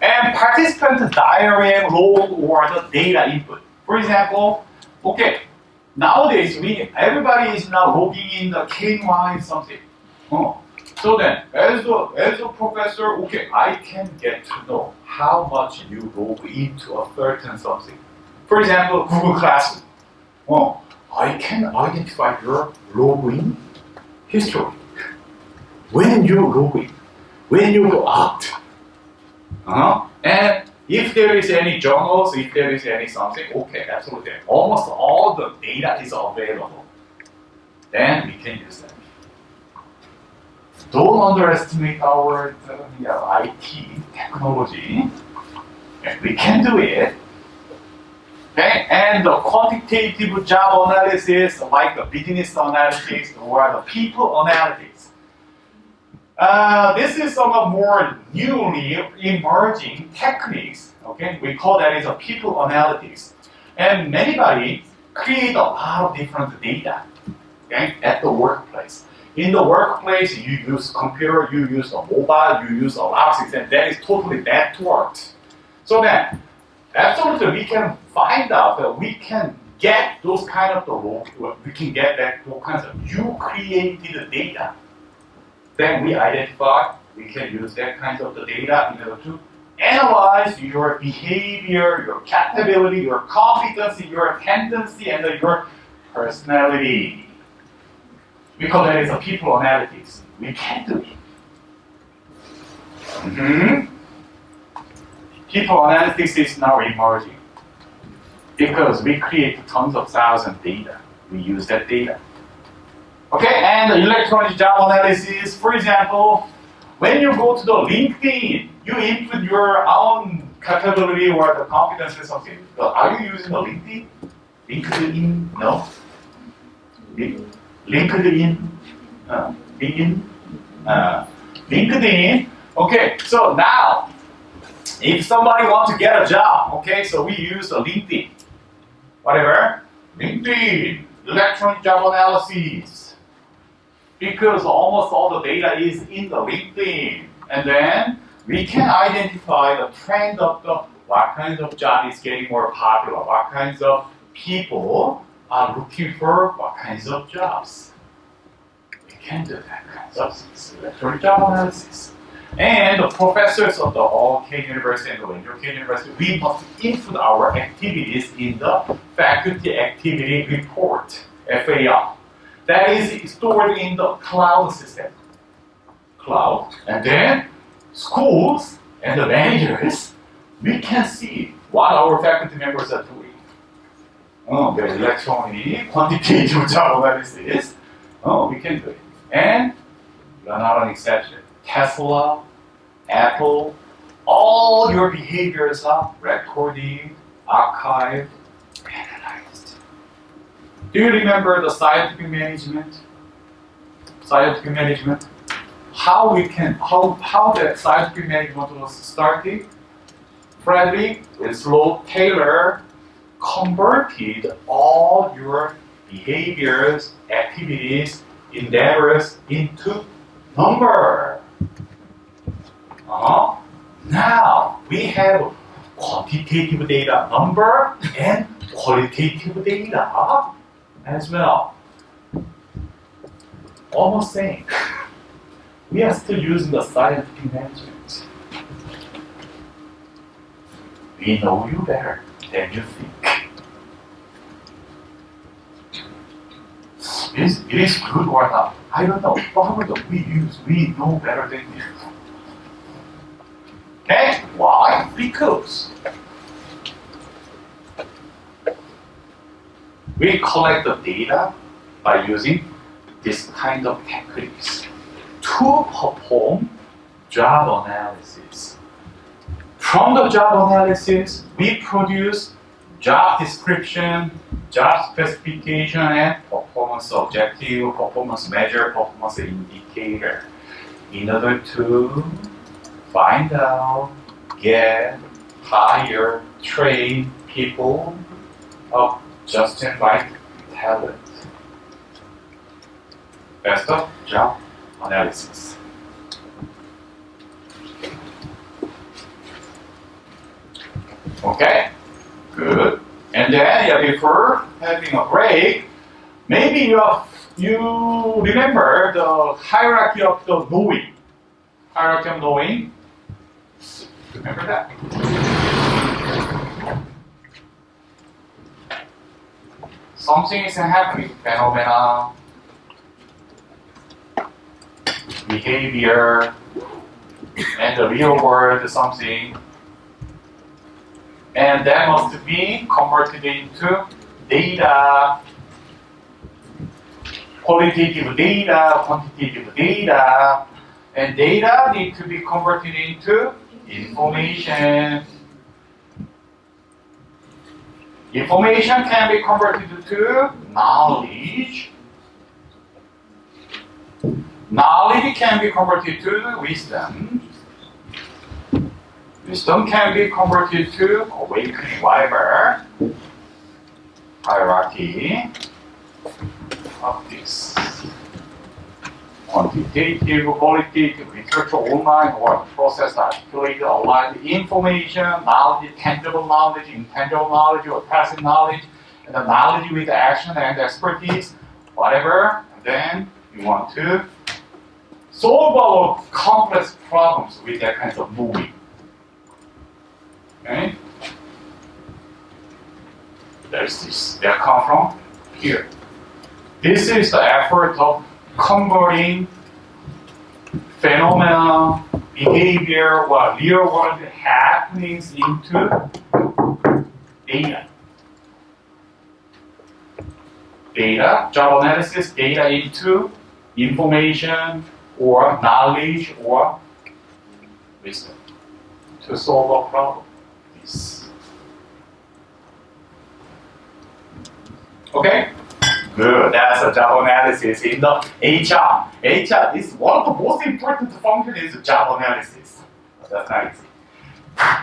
[SPEAKER 1] And participant diagram role or the data input. For example, okay, nowadays everybody is now logging in the KY something. So then, as a professor, okay, I can get to know how much you log into a certain something. For example, Google Classroom. I can identify your login history. When you log in, when you go out. And if there is any journals, if there is any something, okay, absolutely. Almost all the data is available. Then we can use that. Don't underestimate our IT technology. And we can do it. Okay? And the quantitative job analysis, like the business analysis or the people analysis. This is some of more newly emerging techniques. Okay, we call that as a people analytics. And many create a lot of different data. Okay, at the workplace. In the workplace, you use computer, you use a mobile, you use a lot of things, and that is totally networked. So then, absolutely, we can find out that we can get those kind of we can get those kinds of you created data. Then we identify, we can use that kind of the data in order to analyze your behavior, your capability, your competency, your tendency, and your personality. We call that as a people analytics. We can do it. People analytics is now emerging because we create tons of thousands data. We use that data. Okay, and the electronic job analysis, for example, when you go to the LinkedIn, you input your own capability or the competence or something. Are you using the LinkedIn? LinkedIn? No? LinkedIn? LinkedIn? Okay, so now, if somebody wants to get a job, okay, so we use the LinkedIn. Whatever. LinkedIn, electronic job analysis. Because almost all the data is in the LinkedIn. And then we can identify the trend of the what kinds of job is getting more popular, what kinds of people are looking for what kinds of jobs. We can do that kinds of select job analysis. And the professors of the OK University and the OK University, we must input our activities in the faculty activity report, FAR. That is stored in the cloud system. Cloud. And then schools and the managers, we can see what our faculty members are doing. The electronic quantitative job analysis. We can do it. And you're not an exception. Tesla, Apple, all your behaviors are recorded, archived, analyzed. Do you remember the scientific management? Scientific management? How that scientific management was started? Frederick Winslow Taylor converted all your behaviors, activities, endeavors into number. Now we have quantitative data, number, and qualitative data as well. Almost same. We are still using the scientific management. We know you better than you think. It is good or not? I don't know. But we know better than you. Okay? Why? Because we collect the data by using this kind of techniques to perform job analysis. From the job analysis, we produce job description, job specification, and performance objective, performance measure, performance indicator in order to find out, get, hire, train people of just and right talent. That's the job analysis. Okay, good. And then before having a break, maybe you remember the hierarchy of the knowing. Hierarchy of knowing. Remember that? Something is happening. Phenomena, behavior, and the real world something. And that must be converted into data, qualitative data, quantitative data, and data need to be converted into information. Information can be converted to knowledge. Knowledge can be converted to wisdom. Wisdom can be converted to awakening, whatever. Hierarchy of this. Quantitative, qualitative, research online, or process articulated, aligned information, knowledge, tangible knowledge, intangible knowledge, or passive knowledge, and the knowledge with action and expertise, whatever. And then you want to solve our complex problems with that kind of moving. Okay? There's this. That come from here. This is the effort of converting phenomena, behavior, or real world happenings into data. Data, job analysis, data into information or knowledge or wisdom to solve a problem. This. Okay? Good. That's a job analysis in the HR. HR is one of the most important functions is job analysis. That's not easy.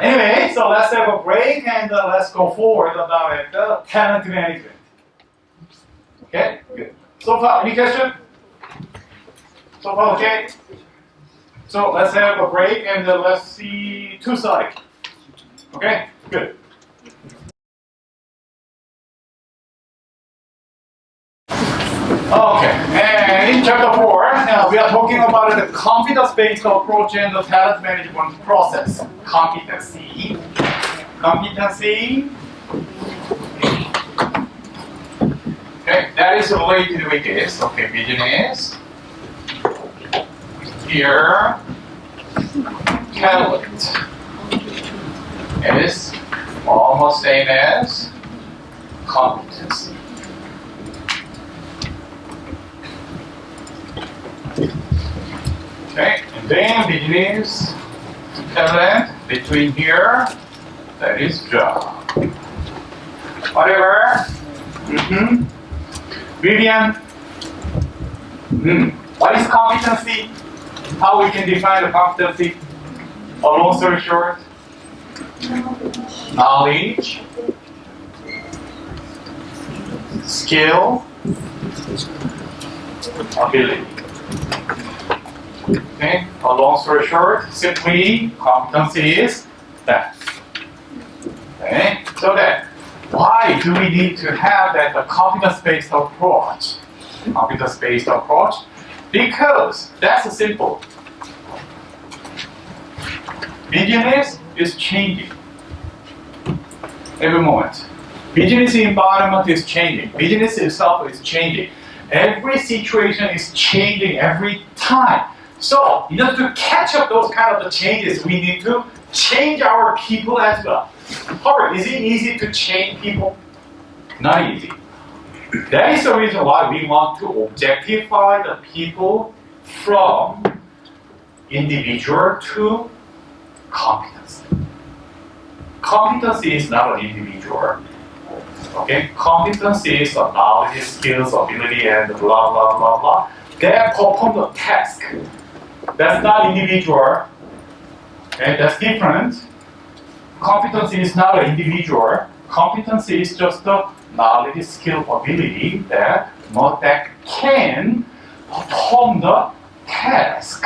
[SPEAKER 1] Anyway, so let's have a break and let's go forward about the talent management. Okay? Good. So far, any question? So far, okay? So let's have a break and let's see two slides. Okay, good. Okay, and in chapter 4, now we are talking about the competence-based approach and the talent management process. Competency. Competency. Okay, that is related with this. Okay, business. Here, talent is almost same as competency. Okay, and then business talent between here, that is job. Whatever. Vivian, what is competency? How we can define the competency? A long story short, knowledge, skill, ability. Okay, a long story short, simply competency is that. Okay, so that why do we need to have that competence-based approach? Competence-based approach, because that's simple. Business is changing every moment. Business environment is changing. Business itself is changing. Every situation is changing every time. So, in order to catch up those kind of changes, we need to change our people as well. However, is it easy to change people? Not easy. That is the reason why we want to objectify the people from individual to competency. Competency is not an individual. Okay, competency is a knowledge, skills, ability, and blah blah blah blah. They perform the task. That's not individual. Okay, that's different. Competency is not an individual. Competency is just the knowledge, skill, ability that can perform the task.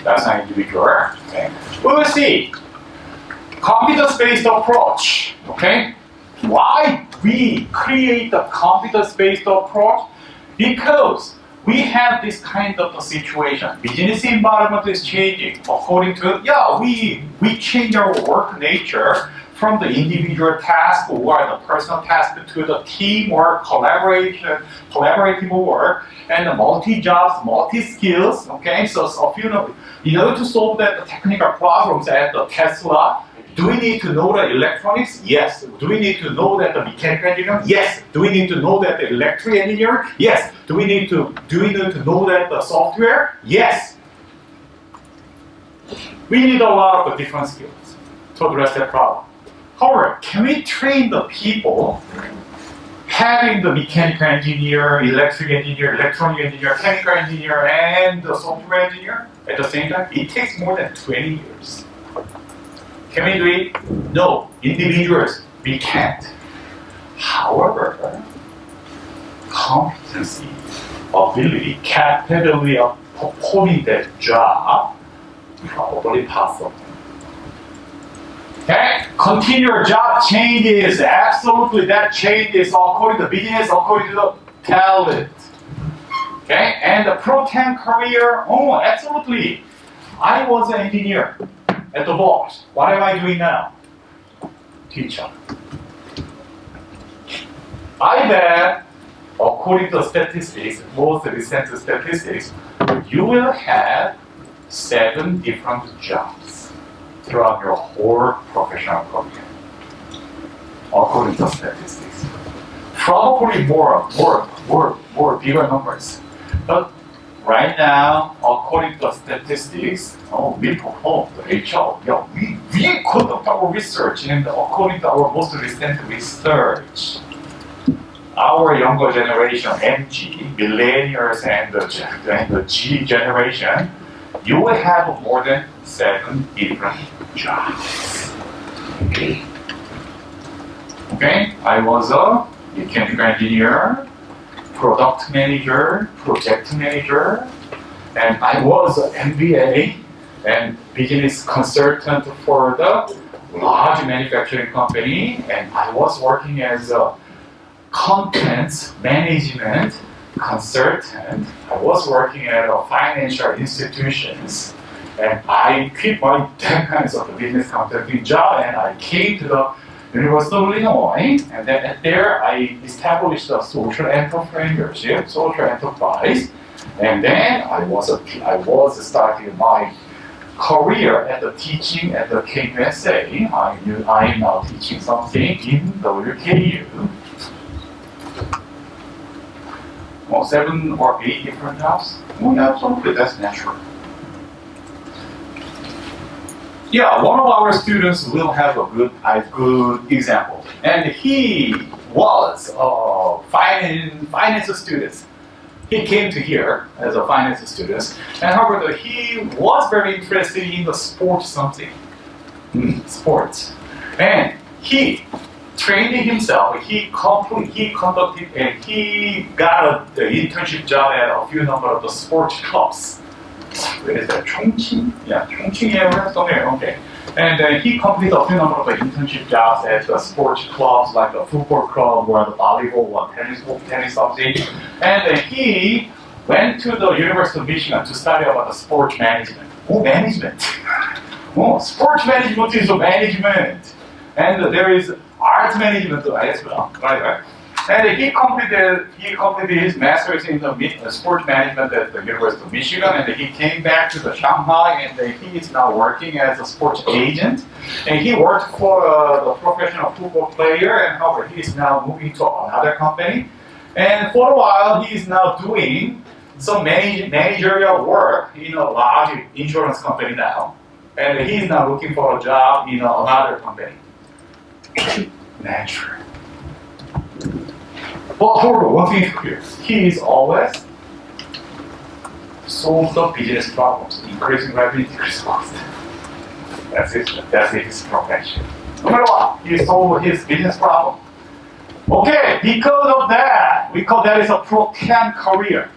[SPEAKER 1] That's an individual. Okay. We will see. Competence-based approach. Okay. Why we create the competence-based approach? Because we have this kind of a situation. Business environment is changing according to, we change our work nature from the individual task or the personal task to the team or collaborative work, and the multi-jobs, multi-skills. Okay, so in order to solve the technical problems at the Tesla, do we need to know the electronics? Yes. Do we need to know that the mechanical engineer? Yes. Do we need to know that the electric engineer? Yes. Do we need to know that the software? Yes. We need a lot of different skills to address that problem. However, can we train the people having the mechanical engineer, electric engineer, electronic engineer, chemical engineer, and the software engineer at the same time? It takes more than 20 years. Can we do it? No. Individuals, we can't. However, competency, ability, capability of performing that job, probably possible. Okay? Continual job changes. Absolutely, that changes according to business, according to the talent. Okay? And the pro-10 career, absolutely. I was an engineer at the box. What am I doing now? Teacher. I bet, according to statistics, most recent statistics, you will have 7 different jobs throughout your whole professional career. According to statistics. Probably more bigger numbers. But right now, according to statistics, we performed the HR. We conduct our research, and according to our most recent research, our younger generation, MG, millennials, and the G generation, you will have more than 7 different jobs. Okay, I was a mechanical engineer, product manager, project manager, and I was an MBA and business consultant for the large manufacturing company, and I was working as a contents management consultant. I was working at a financial institutions, and I quit my that kinds of business consulting job, and I came to the University of Illinois, and then there I established a social entrepreneurship, social enterprise, and then I was starting my career at the teaching at the KUSA. I am now teaching something in WKU. Well, 7 or 8 different jobs. Oh yeah, absolutely, that's natural. Yeah, one of our students will have a good example, and he was a finance student. He came to here as a finance student, and however, he was very interested in the sports sports, and he trained himself. He conducted, and he got the internship job at a few number of the sports clubs. Where is that? Chongqing? Yeah, Chongqing area somewhere. Okay. And he completed a few number of the internship jobs at the sports clubs, like the football club or the volleyball or tennis something. And he went to the University of Michigan to study about the sports management. Oh, management. Oh, sports management is a management. And there is art management as well, right? And he completed his master's in the sport management at the University of Michigan, and he came back to the Shanghai, and he is now working as a sports agent. And he worked for the professional football player, and however, he is now moving to another company. And for a while, he is now doing some managerial work in a large insurance company now. And he is now looking for a job in another company. Natural. But however, one thing is clear. He is always solve the business problems, increasing revenue, decreasing cost. That's his profession. No matter what, he solved his business problem. Okay, because of that, we call that as a pro-10 career.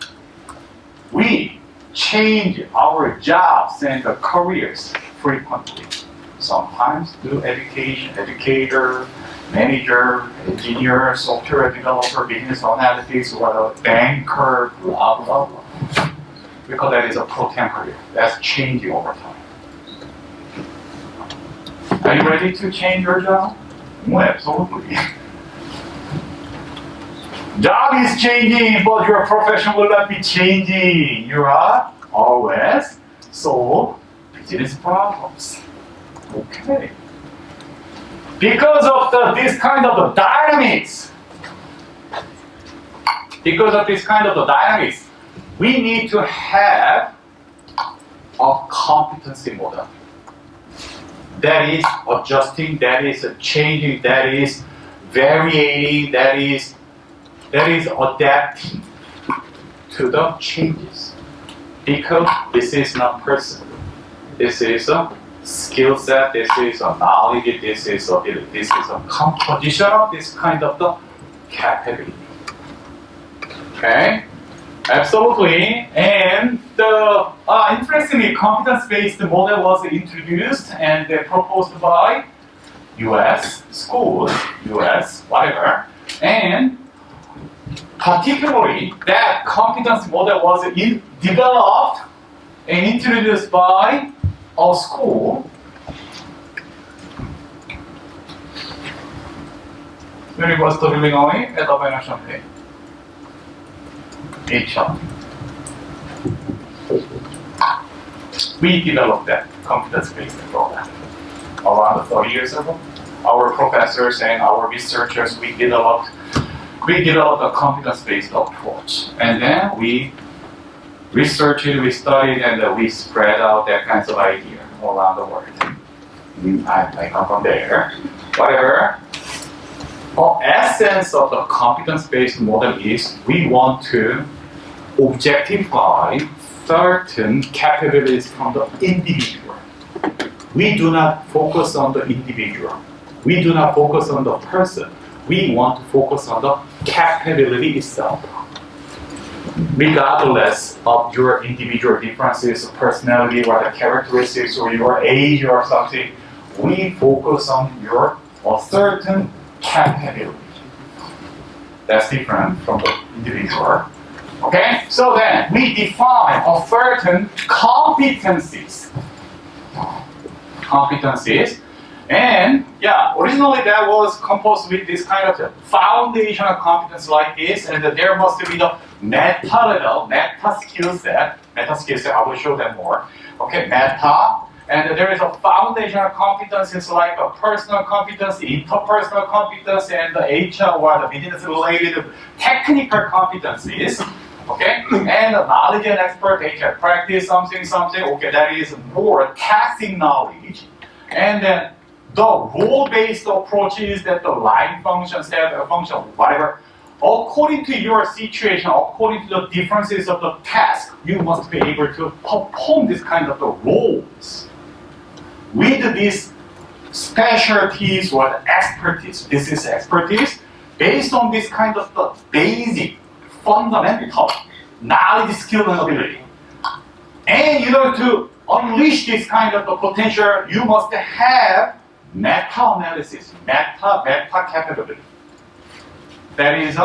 [SPEAKER 1] We change our jobs and the careers frequently. Sometimes do educator, manager, engineer, software developer, business analyst, or a banker, blah, blah, blah. We call that is a pro-10 career. That's changing over time. Are you ready to change your job? Well, absolutely. Job is changing, but your profession will not be changing. You are always solve business problems. Okay. Because of this kind of the dynamics, we need to have a competency model. That is adjusting, that is changing, that is varying, that is adapting to the changes. Because this is not person. This is a skill set, this is a knowledge, this is ability, this is a composition of this kind of the capability. Okay? Absolutely. And the interestingly, competence-based model was introduced and proposed by US schools, US, whatever. And particularly, that competence model was developed and introduced by a school, University of Illinois at Urbana-Champaign, HRM. We developed that competence-based program around 30 years ago. Our professors and our researchers, we developed a competence-based approach, and then we researched, we studied, and we spread out that kinds of idea around the world. I come from there. Whatever. The essence of the competence-based model is we want to objectify certain capabilities from the individual. We do not focus on the individual. We do not focus on the person. We want to focus on the capability itself. regardless of your individual differences, personality, or the characteristics, or your age or something, we focus on your certain capability. That's different from the individual. Okay? So then, we define a certain competencies. And yeah, originally that was composed with this kind of foundational competence like this, and there must be the meta level, meta skill set, I will show that more. Okay, meta, and there is a foundational competencies like a personal competence, interpersonal competence, and the HR or the business related technical competencies. Okay, and knowledge and expert HR practice something. Okay, that is more taxing knowledge, and then the role-based approach is that the line function, step function, whatever. According to your situation, according to the differences of the task, you must be able to perform this kind of the roles with these specialties or expertise. This is expertise based on this kind of the basic, fundamental knowledge, skill, and ability. And in order to unleash this kind of the potential, you must have meta-analysis, meta capability. That is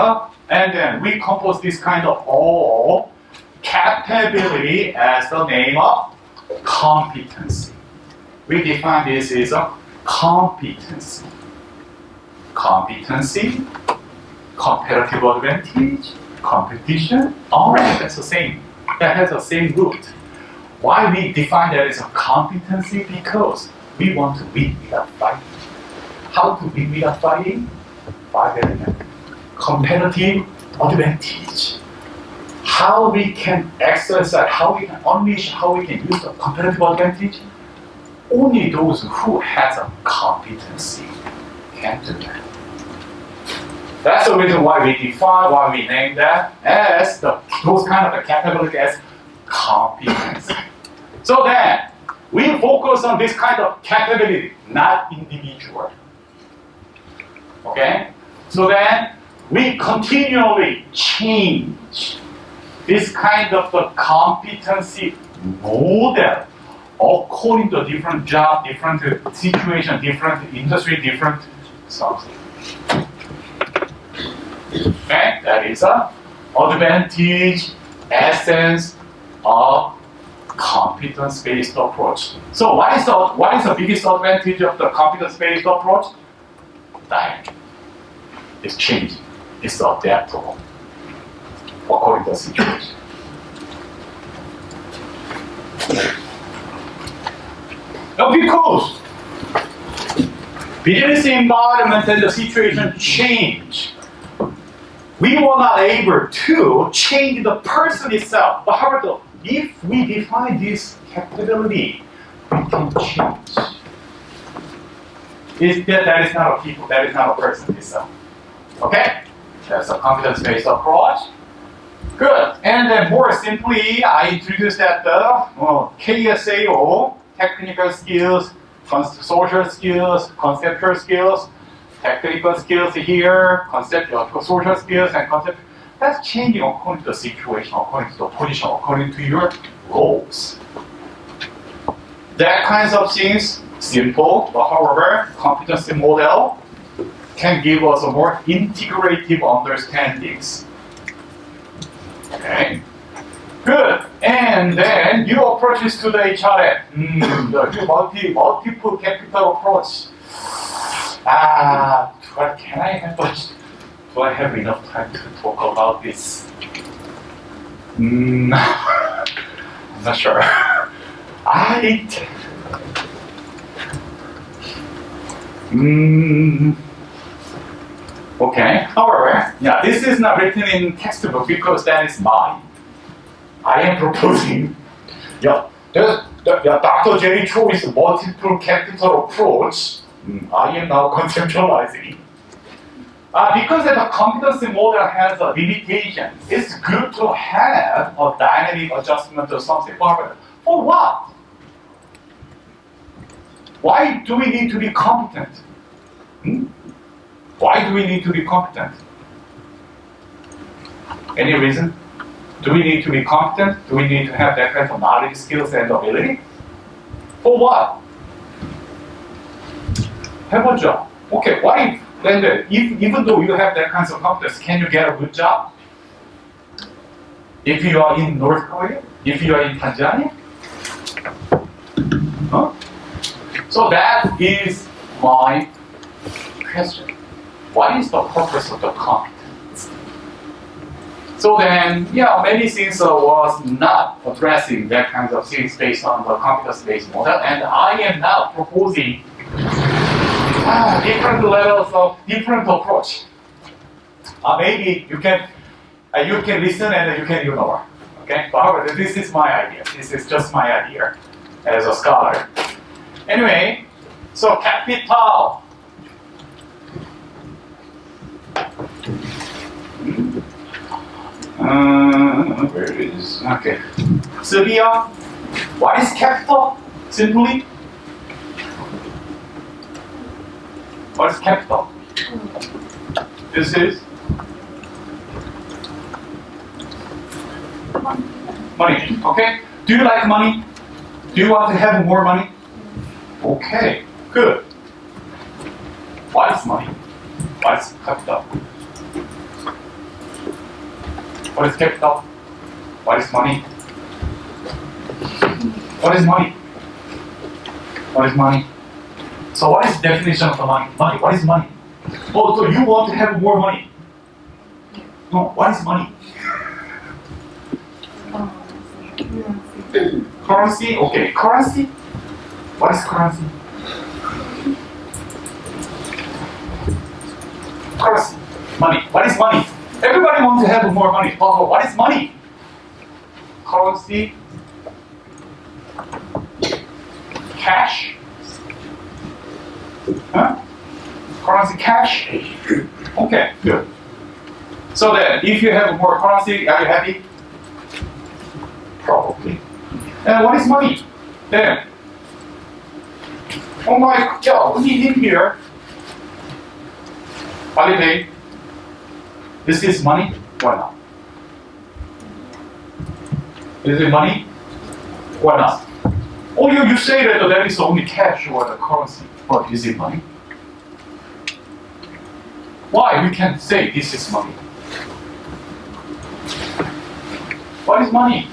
[SPEAKER 1] and then we compose this kind of all capability as the name of competency. We define this as a competency. Competency, competitive advantage, competition, all right, that's the same. That has the same root. Why we define that as a competency? Because we want to win without fighting. How to win without fighting? By the competitive advantage. How we can exercise, how we can unleash, how we can use the competitive advantage? Only those who has a competency can do that. That's the reason why we define, why we name that as those kind of capability as competence. So then, we focus on this kind of capability, not individual. Okay? So then, we continually change this kind of the competency model according to different job, different situation, different industry, different something. Okay? That is an advantage, essence of competence-based approach. So what is the biggest advantage of the competence-based approach? Dynamic. It's changing. It's adaptable according to the situation. Now because business environment and the situation change, we were not able to change the person itself. But however, if we define this capability, we can change. That is not a people, that is not a person itself. Okay? That's a competence-based approach. Good. And then more simply, I introduced that the KSAO, technical skills, social skills, conceptual skills, technical skills here, social skills, and concept. That's changing according to the situation, according to the position, according to your roles. That kinds of things, simple, but however, competency model can give us a more integrative understandings. Okay, good. And then your approaches to the HRM, the multiple capital approach. Can I have do I have enough time to talk about this? I'm not sure. Okay, however, yeah, this is not written in textbook because that is mine. I am proposing, Dr. Jerry Choi's multiple capital approach, I am now conceptualizing. Because the competency model has a limitation, it's good to have a dynamic adjustment or something. For what? Why do we need to be competent? Why do we need to be competent? Any reason? Do we need to be competent? Do we need to have that kind of knowledge, skills, and ability? For what? 해보죠. Okay, why? Then even though you have that kind of competence, can you get a good job? If you are in North Korea? If you are in Tanzania? Huh? So that is my question. What is the purpose of the competence? So then, yeah, many things was not addressing that kind of things based on the competence-based model, and I am now proposing different levels of different approach. Maybe you can listen and you can ignore. Okay, but this is my idea. This is just my idea as a scholar. Anyway, so capital. Where is okay? Sylvia, what is capital? Simply, what is capital? This is money. Okay. Do you like money? Do you want to have more money? Okay. Good. What is money? What is capital? What is capital? What is money? What is money? What is money? So what is the definition of the money? Money. What is money? Oh, so you want to have more money? No. What is money? Currency? Okay. Currency? What is currency? Currency. Money. What is money? Everybody wants to have more money. Oh, what is money? Currency. Cash. Huh? Currency, cash. Okay, good. So then, if you have more currency, are you happy? Probably. And what is money? Then, oh my God, we need in here. Holiday. This is money or not? Is it money or not? Oh, you say that there is only cash or the currency, but is it money? Why we can't say this is money? What is money?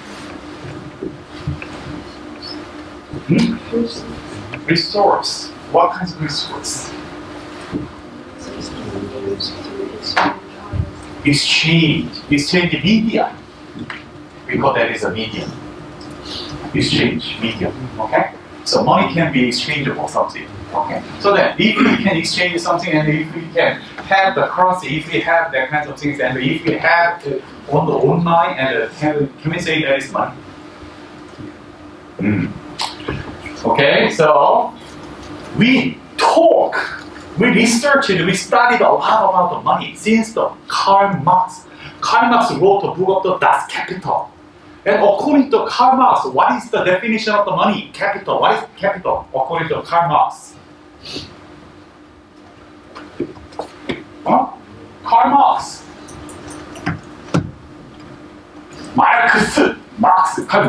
[SPEAKER 1] Resource. What kinds of resource? Exchange media. We call that is a medium. Exchange medium. Okay. So money can be exchangeable something. Okay. So then, if we can exchange something, and if we can have the currency, if we have that kinds of things, and if we have on the online, and can we say that is money? Okay. So we talk. We researched, we studied a lot about the money since the Karl Marx. Karl Marx wrote a book of the Das Kapital. And according to Karl Marx, what is the definition of the money? Capital. What is capital according to Karl Marx? Huh? Karl Marx. Karl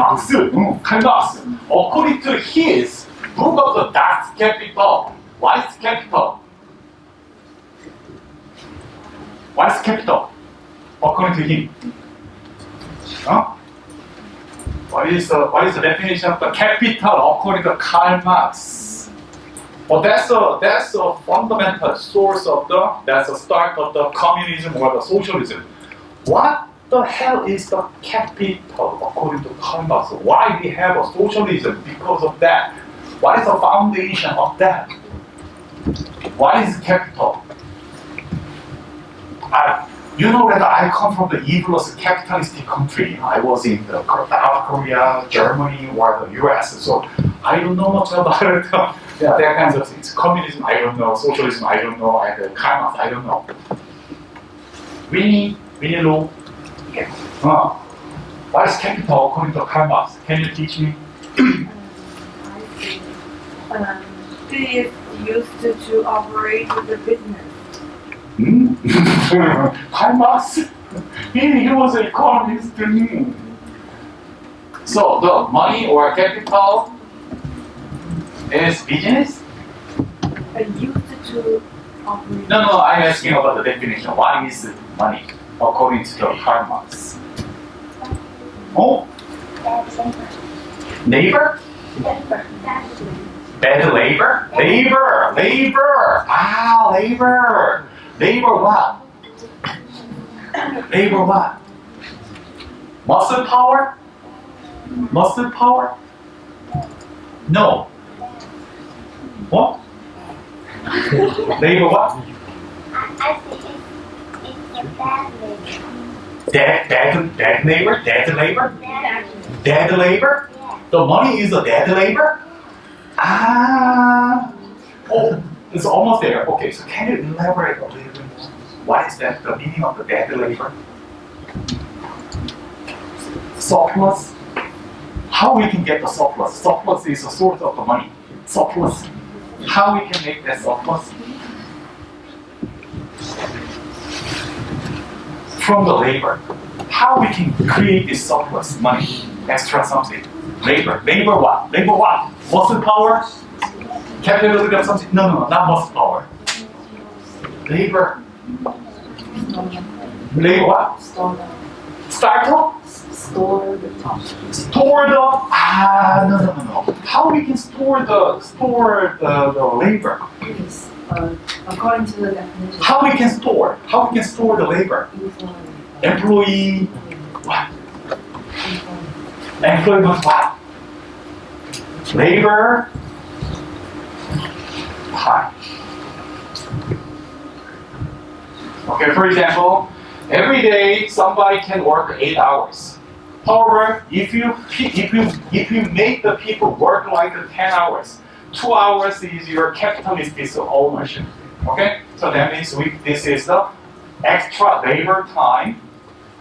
[SPEAKER 1] Marx. According to his book of the Das Kapital, what is capital? What is capital, according to him? Huh? What is the definition of the capital according to Karl Marx? Well, that's a fundamental source of that's the start of the communism or the socialism. What the hell is the capital according to Karl Marx? Why we have a socialism because of that? What is the foundation of that? What is capital? You know that I come from the evilest capitalistic country. I was in South Korea, Germany, or the US, so I don't know much about it. Yeah, that kinds of things. Communism, I don't know. Socialism, I don't know. And Karl Marx, I don't know. Winnie Lu. Yeah. What is capital according to Karl Marx? Can you teach me?
[SPEAKER 2] I see. It is used to operate the business.
[SPEAKER 1] Karl Marx? He was an economist. So the money or capital is business?
[SPEAKER 2] Used to operate.
[SPEAKER 1] No, I'm asking about the definition. What is money according to the Karl Marx? Oh, neighbor? Bad labor? Labor. Ah, labor. Labor what? Labor what? Muscle power? Muscle power? No. What? Labor what?
[SPEAKER 4] I think it's a bad labor.
[SPEAKER 1] Dead labor? Dead labor? Dead labor?
[SPEAKER 4] Yeah.
[SPEAKER 1] The money is a dead labor? Ah. Oh, it's almost there. Okay, so can you elaborate a little bit more? What is that, the meaning of the dead labor? Surplus? How we can get the surplus? Surplus is a source of the money. Surplus. How we can make that surplus? From the labor. How we can create this surplus money? Extra something. Labor. Labor what? Labor what? Muscle power? Capability of something? No, not muscle power. Labor. Labor what? Startup?
[SPEAKER 2] Store the top.
[SPEAKER 1] Store the no. How we can store the labor?
[SPEAKER 2] Yes. According to the definition.
[SPEAKER 1] How we can store the labor? Employee what? Employment what? Labor time. Okay, for example, every day somebody can work 8 hours. However, if you make the people work like 10 hours, 2 hours is your capitalist ownership. Okay, so that means this is the extra labor time.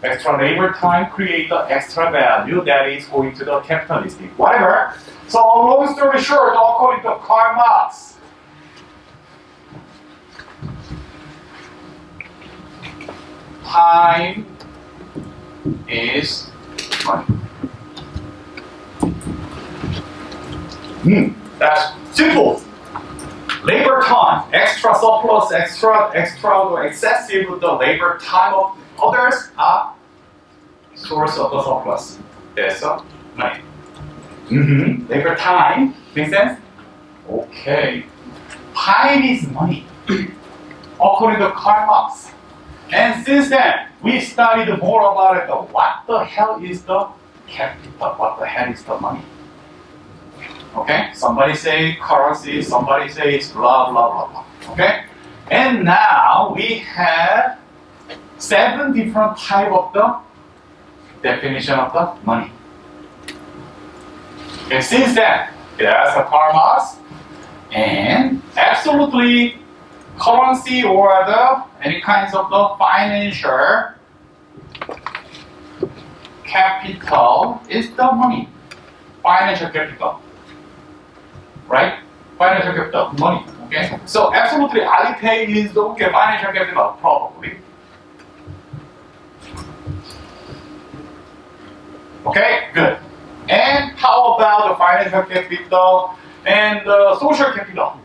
[SPEAKER 1] Extra labor time create the extra value that is going to the capitalistic. Whatever. So long story short, according to Karl Marx, time is money. That's simple. Labor time, extra surplus, extra or excessive the labor time of others are source of the surplus. That's money. Labor time, make sense? Okay. Time is money, according to Karl Marx. And since then, we studied more about it. What the hell is the capital? What the hell is the money? Okay? Somebody say currency, somebody says blah, blah, blah, blah. Okay? And now we have 7 different types of the definition of the money. And since then, there's a Karl Marx, and absolutely currency or any kinds of the financial capital is the money. Financial capital. Right? Financial capital, money. Okay? So absolutely Alipay is the financial capital, probably. Okay, good. And how about the financial capital and the social capital?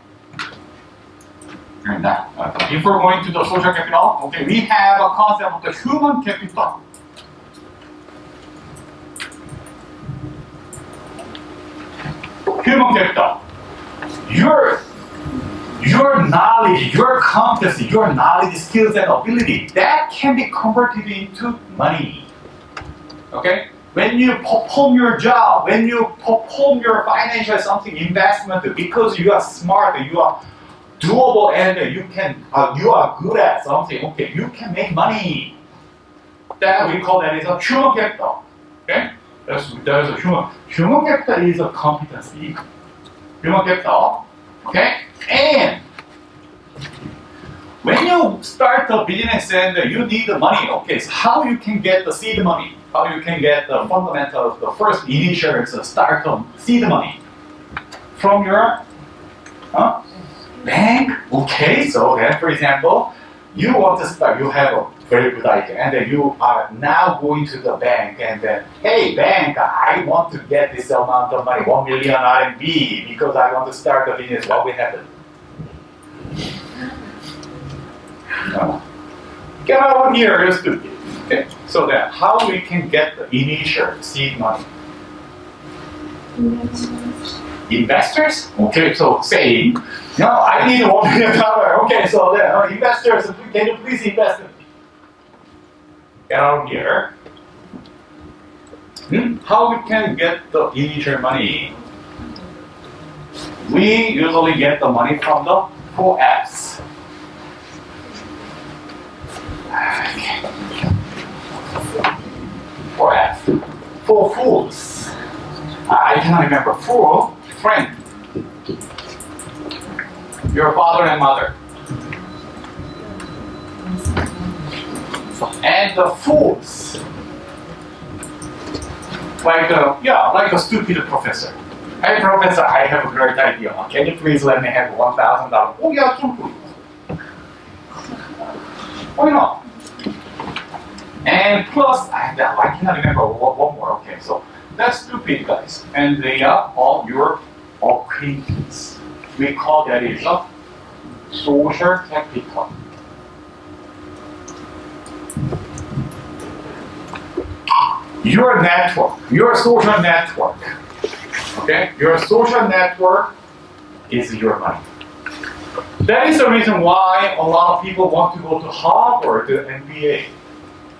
[SPEAKER 1] And now, if we're going to the social capital, okay, we have a concept of the human capital. Human capital. Your knowledge, your competency, your knowledge, skills, and ability, that can be converted into money. Okay? When you perform your job, when you perform your financial something investment, because you are smart, you are doable, and you are good at something, okay, you can make money. That we call that is a human capital. Okay? That's a human capital is a competency. Human capital. Okay? And when you start a business and you need the money, okay, so how you can get the seed money? How you can get the fundamental, the first initial start of seed money? From your bank? Okay, so then for example, you want to start, you have a very good idea. And then you are now going to the bank and then, hey bank, I want to get this amount of money, 1 million RMB, because I want to start the business. What will happen? Get out of here, you're stupid. Okay, so then how we can get the initial seed money? Investors? Okay, so saying, no, I need $1 million. Okay, so then investors, can you please invest in me? Get out of here. How we can get the initial money? We usually get the money from the 4 F's. Okay. 4F. 4 fools. I cannot remember. Fool, friend. Your father and mother. And the fools. Like a stupid professor. Hey professor, I have a great idea. Can you please let me have $1,000? Oh yeah, sure, please. Why not? And plus, I cannot remember one more. Okay, so that's stupid guys. And they are all your acquaintance. We call that is a social capital. Your network, your social network. Okay, your social network is your money. That is the reason why a lot of people want to go to Harvard MBA.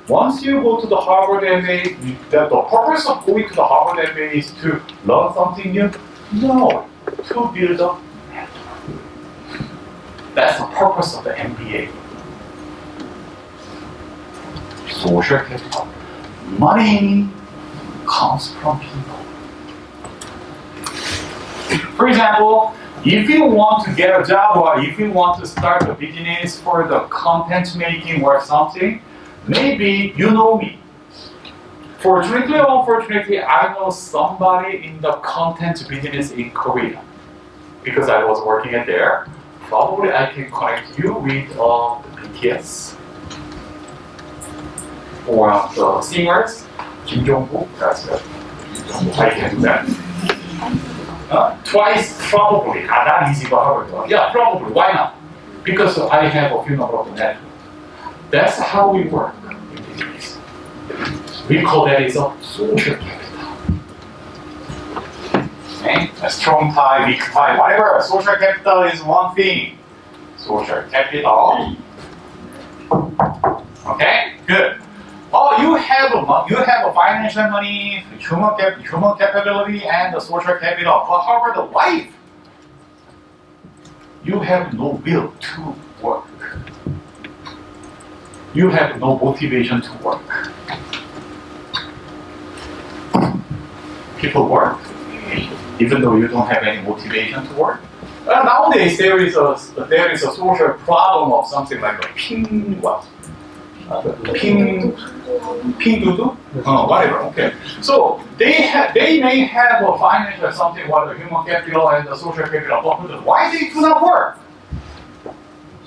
[SPEAKER 1] Once you go to the Harvard MBA, the purpose of going to the Harvard MBA is to learn something new? No, to build a network. That's the purpose of the MBA. Social capital. Money comes from people. For example, if you want to get a job or if you want to start a business for the content making or something, maybe you know me. Fortunately or unfortunately, I know somebody in the content business in Korea because I was working at there. Probably I can connect you with the BTS or the singers, Kim Jong-kook. That's good. I can do that. Twice, probably. Not easy, but yeah, probably. Why not? Because I have a few number of network. That's how we work in business. We call that is a social capital. Okay? A strong tie, weak tie, whatever. Social capital is one thing. Social capital. Okay, good. Oh, you have a financial money, human capability, and the social capital. But how about the life? You have no will to work. You have no motivation to work. People work, even though you don't have any motivation to work. Nowadays there is a social problem of something like a pindudu? Whatever, okay. So they may have a financial something what the human capital and the social capital, but why they do not work?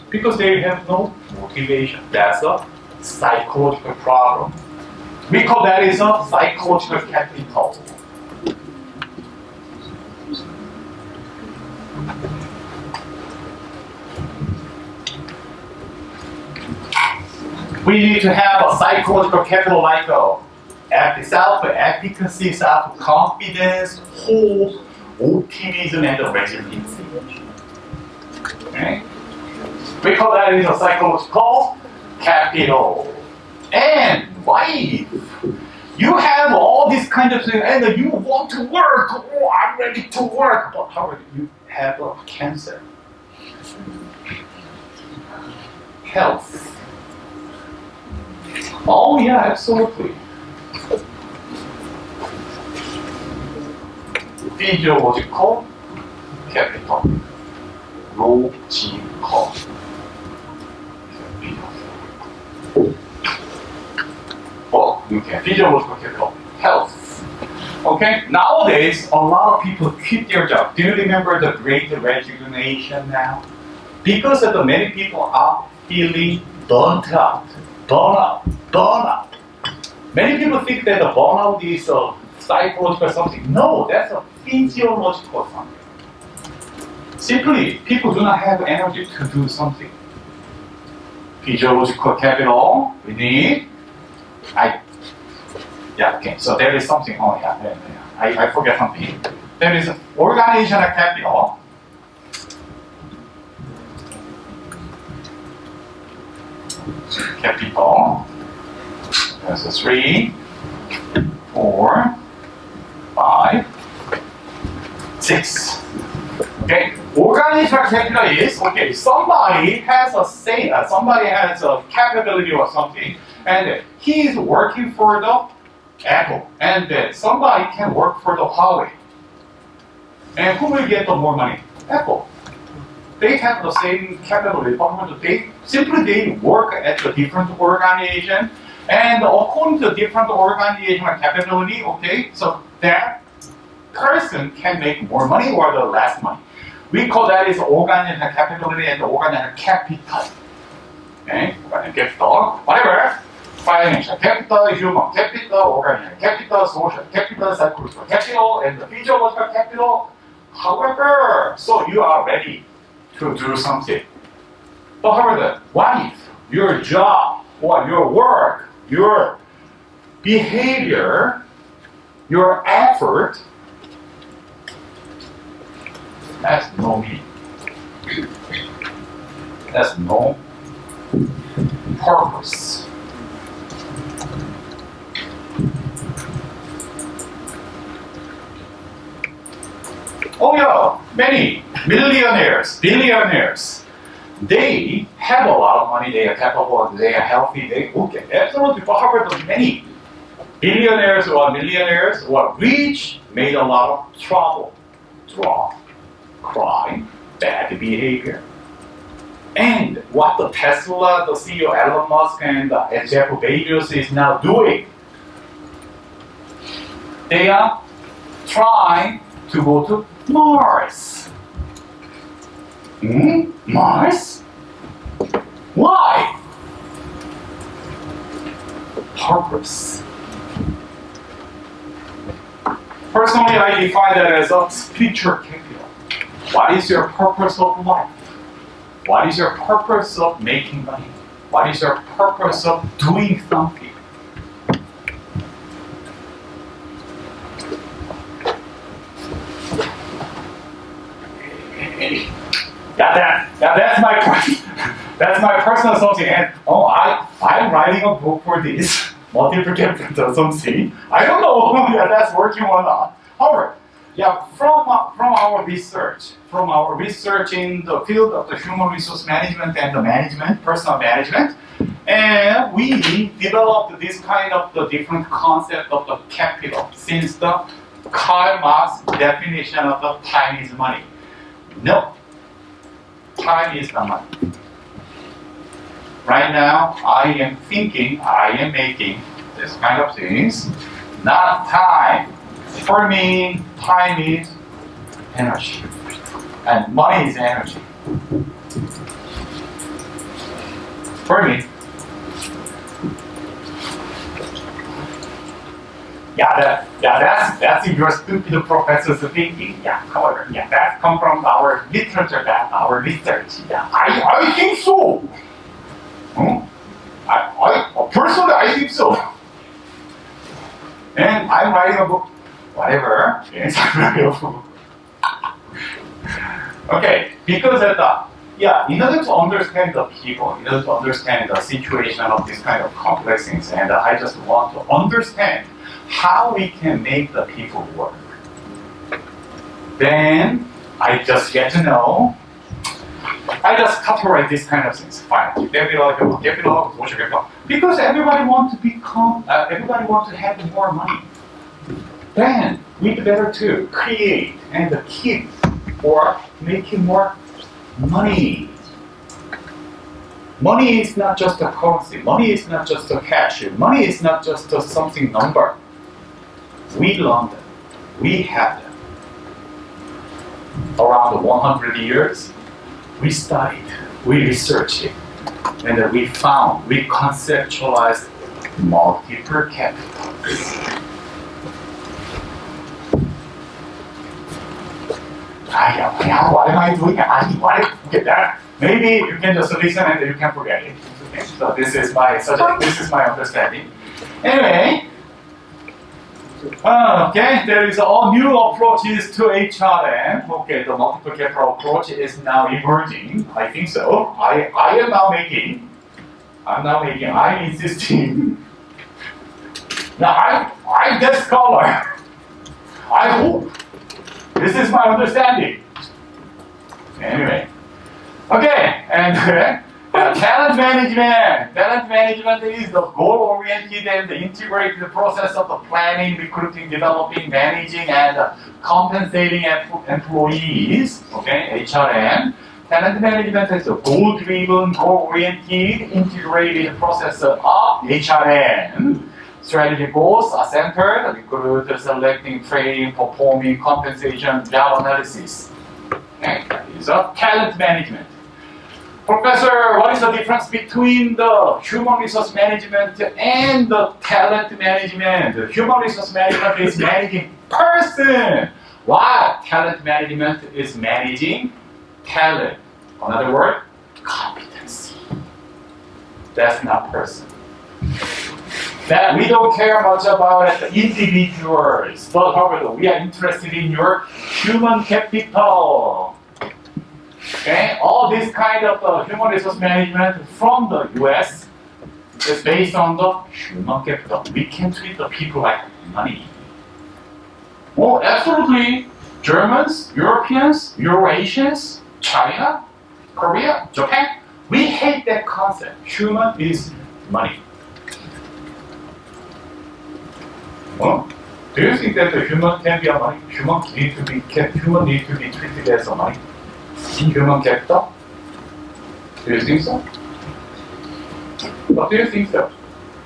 [SPEAKER 1] Because they have no motivation. That's a psychological problem. We call that is a psychological capital. We need to have a psychological capital like self-efficacy, self-confidence, hope, optimism, and resiliency. Okay? We call that is a psychological capital. And life. You have all these kind of things, and you want to work. Oh, I'm ready to work. But how you have a cancer? Health. Oh yeah, absolutely. Physiological capital. Logical. Well, okay, physiological capital. Health. Okay, nowadays a lot of people quit their job. Do you remember the Great Resignation now? Because of the many people are feeling burnt out. Burnout. Many people think that the burnout is a psychological something. No, that's a physiological something. Simply, people do not have energy to do something. Physiological capital, we need. So there is something. Oh, yeah. I forget something. There is organizational capital. There's a 3, 4, 5, 6. Okay, organizational capital is, okay, somebody has a say, somebody has a capability or something, and he is working for the Apple, and then somebody can work for the Huawei. And who will get the more money? Apple. They have the same capability, but they work at the different organization, and according to different organizational capability, okay, so that person can make more money or the less money. We call that is organizational capability and organizational capital. Okay, organizational capital, whatever. Financial capital, human capital, organizational capital, social capital, psychological capital, and the physiological capital. However, so you are ready to do something. But however, what if your job or your work, your behavior, your effort has no meaning? Has no purpose. Oh yeah, many millionaires, billionaires, they have a lot of money, they are capable, they are healthy, they okay, absolutely. But however, many billionaires or millionaires who are rich made a lot of trouble, drug, crime, bad behavior. And what the Tesla, the CEO Elon Musk and Jeff Bezos is now doing, they are trying to go to Mars. Mars? Why? Purpose. Personally, I define that as a spiritual capital. What is your purpose of life? What is your purpose of making money? What is your purpose of doing something? That's my personal something. And I'm writing a book for this multiplicative or something. I don't know if that's working or not. However, from our research in the field of the human resource management and the management, personal management, and we developed this kind of the different concept of the capital since the Karl Marx definition of the time is money. No, time is not money. Right now, I am making this kind of things, not time. For me, time is energy, and money is energy. For me, that's your stupid professor's thinking. However, that comes from our literature, our research. I think so. Personally, I think so. And I'm writing a book. Whatever. Yes, I'm writing a book. Okay, because in order to understand the people, in order to understand the situation of this kind of complex things, and I just want to understand how we can make the people work. Then I just get to know. I just categorize these kind of things. Fine. Capital, social capital. Because everybody wants to have more money. Then we better to create and keep or making more money. Money is not just a currency. Money is not just a cash. Money is not just a something number. We learned them. We have them. Around 100 years, we studied, we researched it. And we conceptualized multiple capitals. What am I doing? Why did I forget that? Maybe you can just listen and you can forget it. Okay? So this is my understanding. Anyway, okay, there is all new approaches to HRM. Okay, the multiple capital approach is now emerging. I think so. I'm insisting. Now I'm the scholar. I hope. This is my understanding. Anyway. Okay, and talent management. Talent management is the goal-oriented and integrated process of the planning, recruiting, developing, managing, and compensating employees. Okay, HRM. Talent management is a goal-driven, goal-oriented, integrated process of HRM. Strategy goals are centered, recruit, selecting, training, performing, compensation, job analysis. Okay, that is a talent management. Professor, what is the difference between the human resource management and the talent management? The human resource management is managing person, while talent management is managing talent. Another word, competency. That's not person. That we don't care much about the individuals, but however, we are interested in your human capital. Okay, all this kind of human resource management from the US is based on the human capital. We can treat the people like money. Oh, absolutely. Germans, Europeans, Eurasians, China, Korea, Japan, we hate that concept. Human is money. Well, do you think that the human can be a money? Human need to be treated as a money in human capital? Do you think so? What do you think so?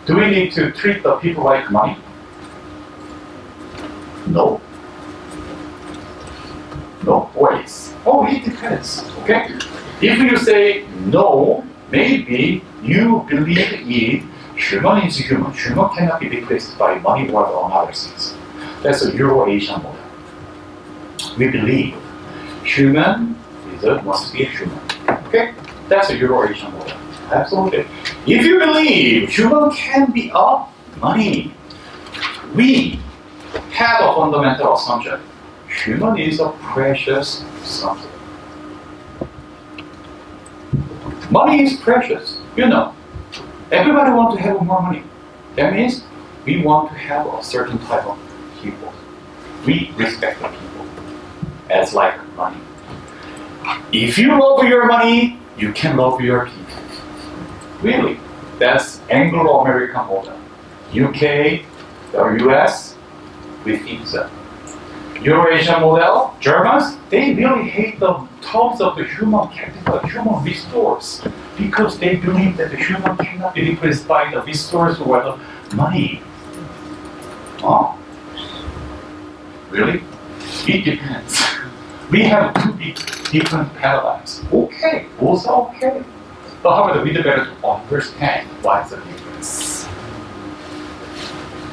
[SPEAKER 1] Do we need to treat the people like money? No. No, always. Oh, it depends. Okay? If you say no, maybe you believe it. Human is human. Human cannot be replaced by money or other things. That's a Euro-Asian model. We believe human must be a human. Okay? That's a Euro-Asian model. Absolutely. If you believe human can be a money, we have a fundamental assumption. Human is a precious something. Money is precious, you know. Everybody wants to have more money. That means we want to have a certain type of people. We respect the people as like money. If you love your money, you can love your people. Really, that's Anglo-American model. UK or US, we think so. Euro-Asian model, Germans, they really hate the terms of the human capital, human resource, because they believe that the human cannot be replaced by the resource or the money. Huh? Really? It depends. We have two different paradigms. Okay, both are okay. But however, we better to understand what's the difference.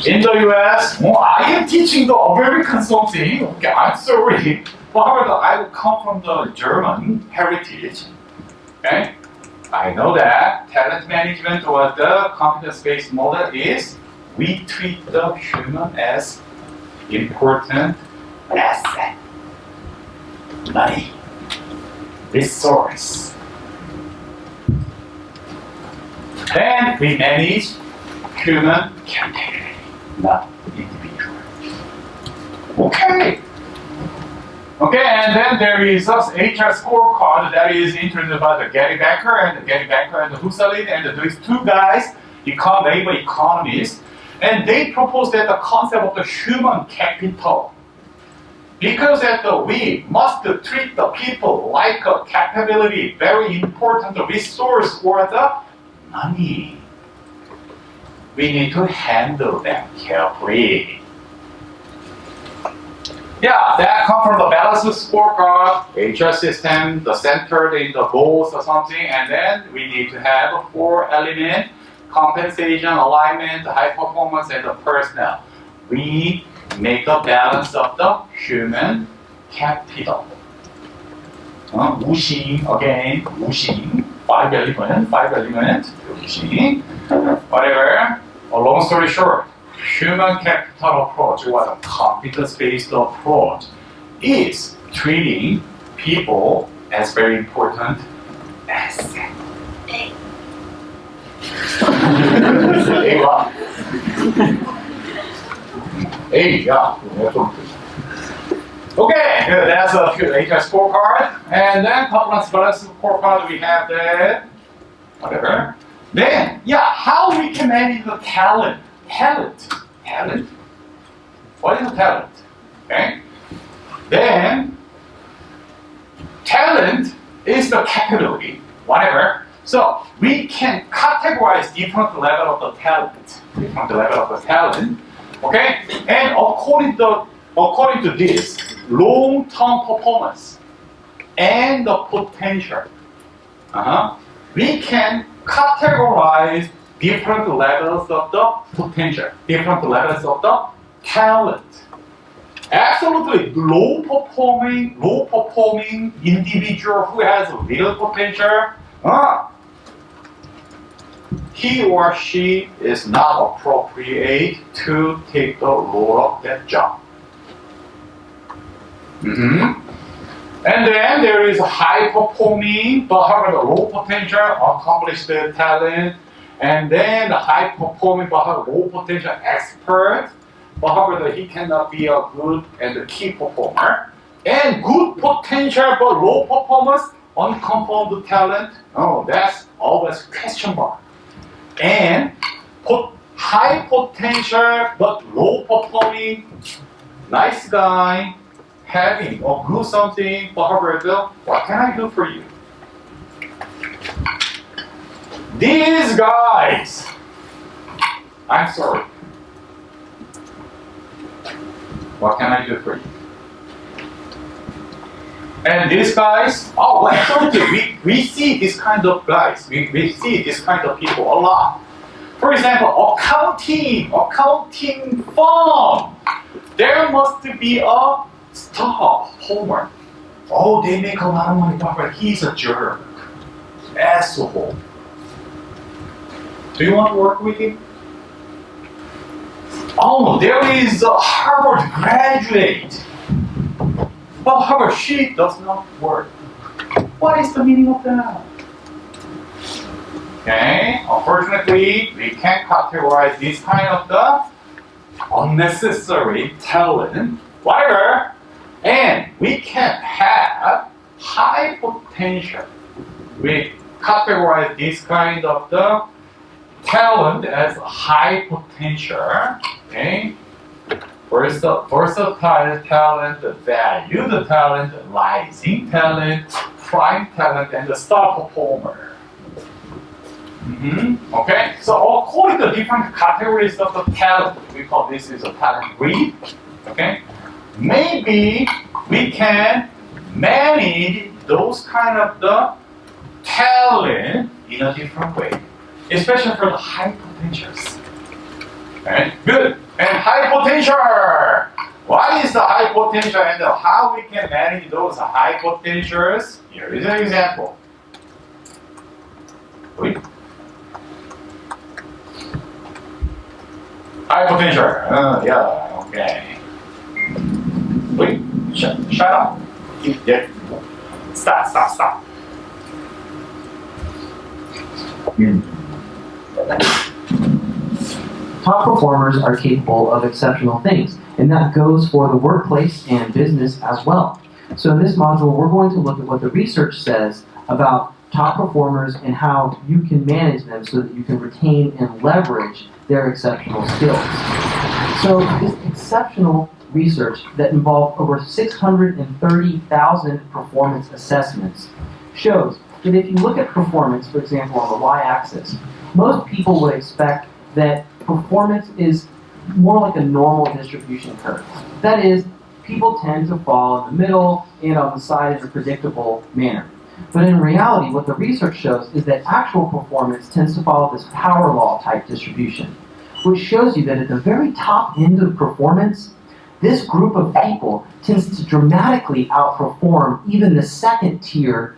[SPEAKER 1] In the US, I am teaching the American something. Okay, I'm sorry. But however, I come from the German heritage. Okay? I know that talent management or the competence-based model is we treat the human as important asset, money, resource. Then we manage human capital, not individual. Okay. Okay, and then there is a HR scorecard that is introduced by the Gary Becker and Husserl, and these two guys, labor economists, and they propose that the concept of the human capital. Because that we must treat the people like a capability, very important resource or the money. We need to handle them carefully. Yeah, that comes from the balanced scorecard, HR system, the centered in the goals or something, and then we need to have a 4 element, compensation, alignment, high performance, and the personnel. We make a balance of the human capital. 무심, again, 무심, 5 element, 무심, whatever. A long story short, human capital approach, or a competence-based approach, is treating people as very important asset. Yeah. Okay, good. That's a few HR scorecard. And then competence balance scorecard, we have the whatever. Then, yeah, how we can manage the talent. Talent. What is the talent? Okay. Then, talent is the capability, whatever. So we can categorize different level of the talent. Okay. And according to this, long-term performance and the potential, we can categorize different levels of the potential, different levels of the talent. Absolutely low performing individual who has little potential, he or she is not appropriate to take the role of that job. And then there is high performing but however low potential accomplished talent, and then the high performing but have low potential expert, but however he cannot be a good and a key performer, and good potential but low performance, unconfirmed talent. Oh, that's always question mark. And high potential but low performing, nice guy, having or good something, but however, what can I do for you? These guys, I'm sorry. What can I do for you? And these guys, we see this kind of guys, we see this kind of people a lot. For example, accounting firm. There must be a star performer. Oh, they make a lot of money, but he's a jerk, asshole. Do you want to work with him? Oh, there is a Harvard graduate. But however, she does not work. What is the meaning of that? Okay, unfortunately, we can't categorize this kind of the unnecessary talent, whatever, and we can have high potential. We categorize this kind of the talent as high potential, okay? Versatile talent, valued talent, rising talent, prime talent, and the star performer. Okay, so according to different categories of the talent, we call this is a talent grid. Okay, maybe we can manage those kind of the talent in a different way, especially for the high potentials. Okay, good. And high potential. What is the high potential and how we can manage those high potentials? Here is an example. Wait. High potential. Yeah, okay. Wait, shut up. Yeah. Stop.
[SPEAKER 5] Top performers are capable of exceptional things, and that goes for the workplace and business as well. So in this module, we're going to look at what the research says about top performers and how you can manage them so that you can retain and leverage their exceptional skills. So this exceptional research that involved over 630,000 performance assessments shows that if you look at performance, for example, on the y-axis, most people would expect that performance is more like a normal distribution curve. That is, people tend to fall in the middle and on the side in a predictable manner. But in reality, what the research shows is that actual performance tends to follow this power law type distribution, which shows you that at the very top end of performance, this group of people tends to dramatically outperform even the second tier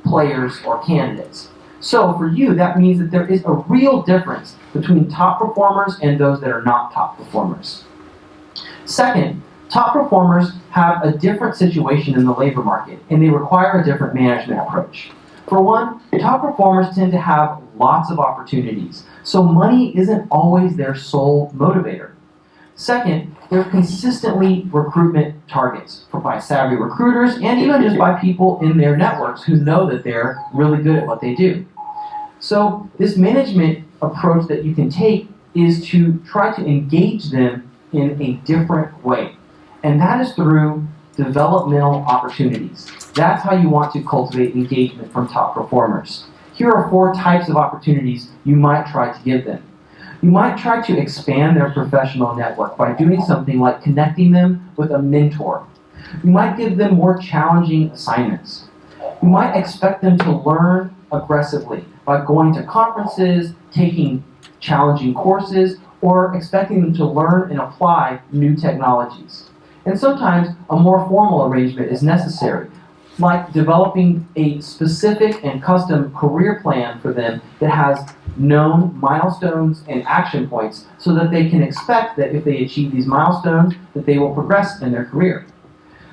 [SPEAKER 5] players or candidates. So for you, that means that there is a real difference between top performers and those that are not top performers. Second, top performers have a different situation in the labor market, and they require a different management approach. For one, top performers tend to have lots of opportunities, so money isn't always their sole motivator. Second, they're consistently recruitment targets by savvy recruiters and even just by people in their networks who know that they're really good at what they do. So this management approach that you can take is to try to engage them in a different way. And that is through developmental opportunities. That's how you want to cultivate engagement from top performers. Here are 4 types of opportunities you might try to give them. You might try to expand their professional network by doing something like connecting them with a mentor. You might give them more challenging assignments. You might expect them to learn aggressively by going to conferences, taking challenging courses, or expecting them to learn and apply new technologies. And sometimes a more formal arrangement is necessary, like developing a specific and custom career plan for them that has known milestones and action points so that they can expect that if they achieve these milestones, that they will progress in their career.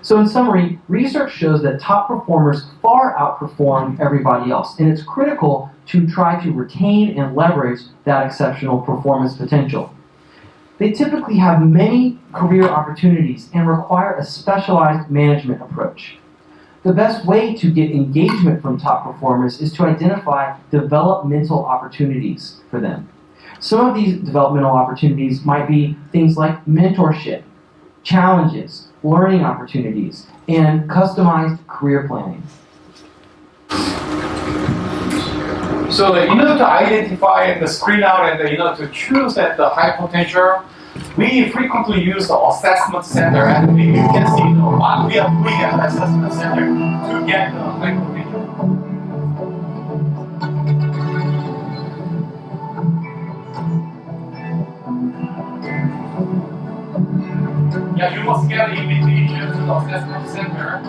[SPEAKER 5] So in summary, research shows that top performers far outperform everybody else, and it's critical to try to retain and leverage that exceptional performance potential. They typically have many career opportunities and require a specialized management approach. The best way to get engagement from top performers is to identify developmental opportunities for them. Some of these developmental opportunities might be things like mentorship, challenges, learning opportunities, and customized career planning.
[SPEAKER 1] So to identify and screen out and to choose that the high potential, we frequently use the assessment center, and you can see what we are doing at the assessment center to get the high potential. Yeah, you must get an invitation to the assessment center.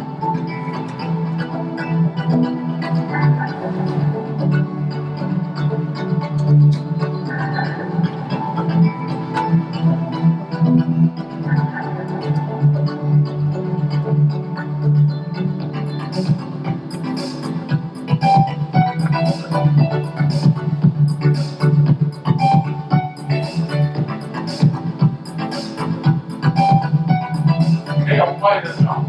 [SPEAKER 1] They apply this now.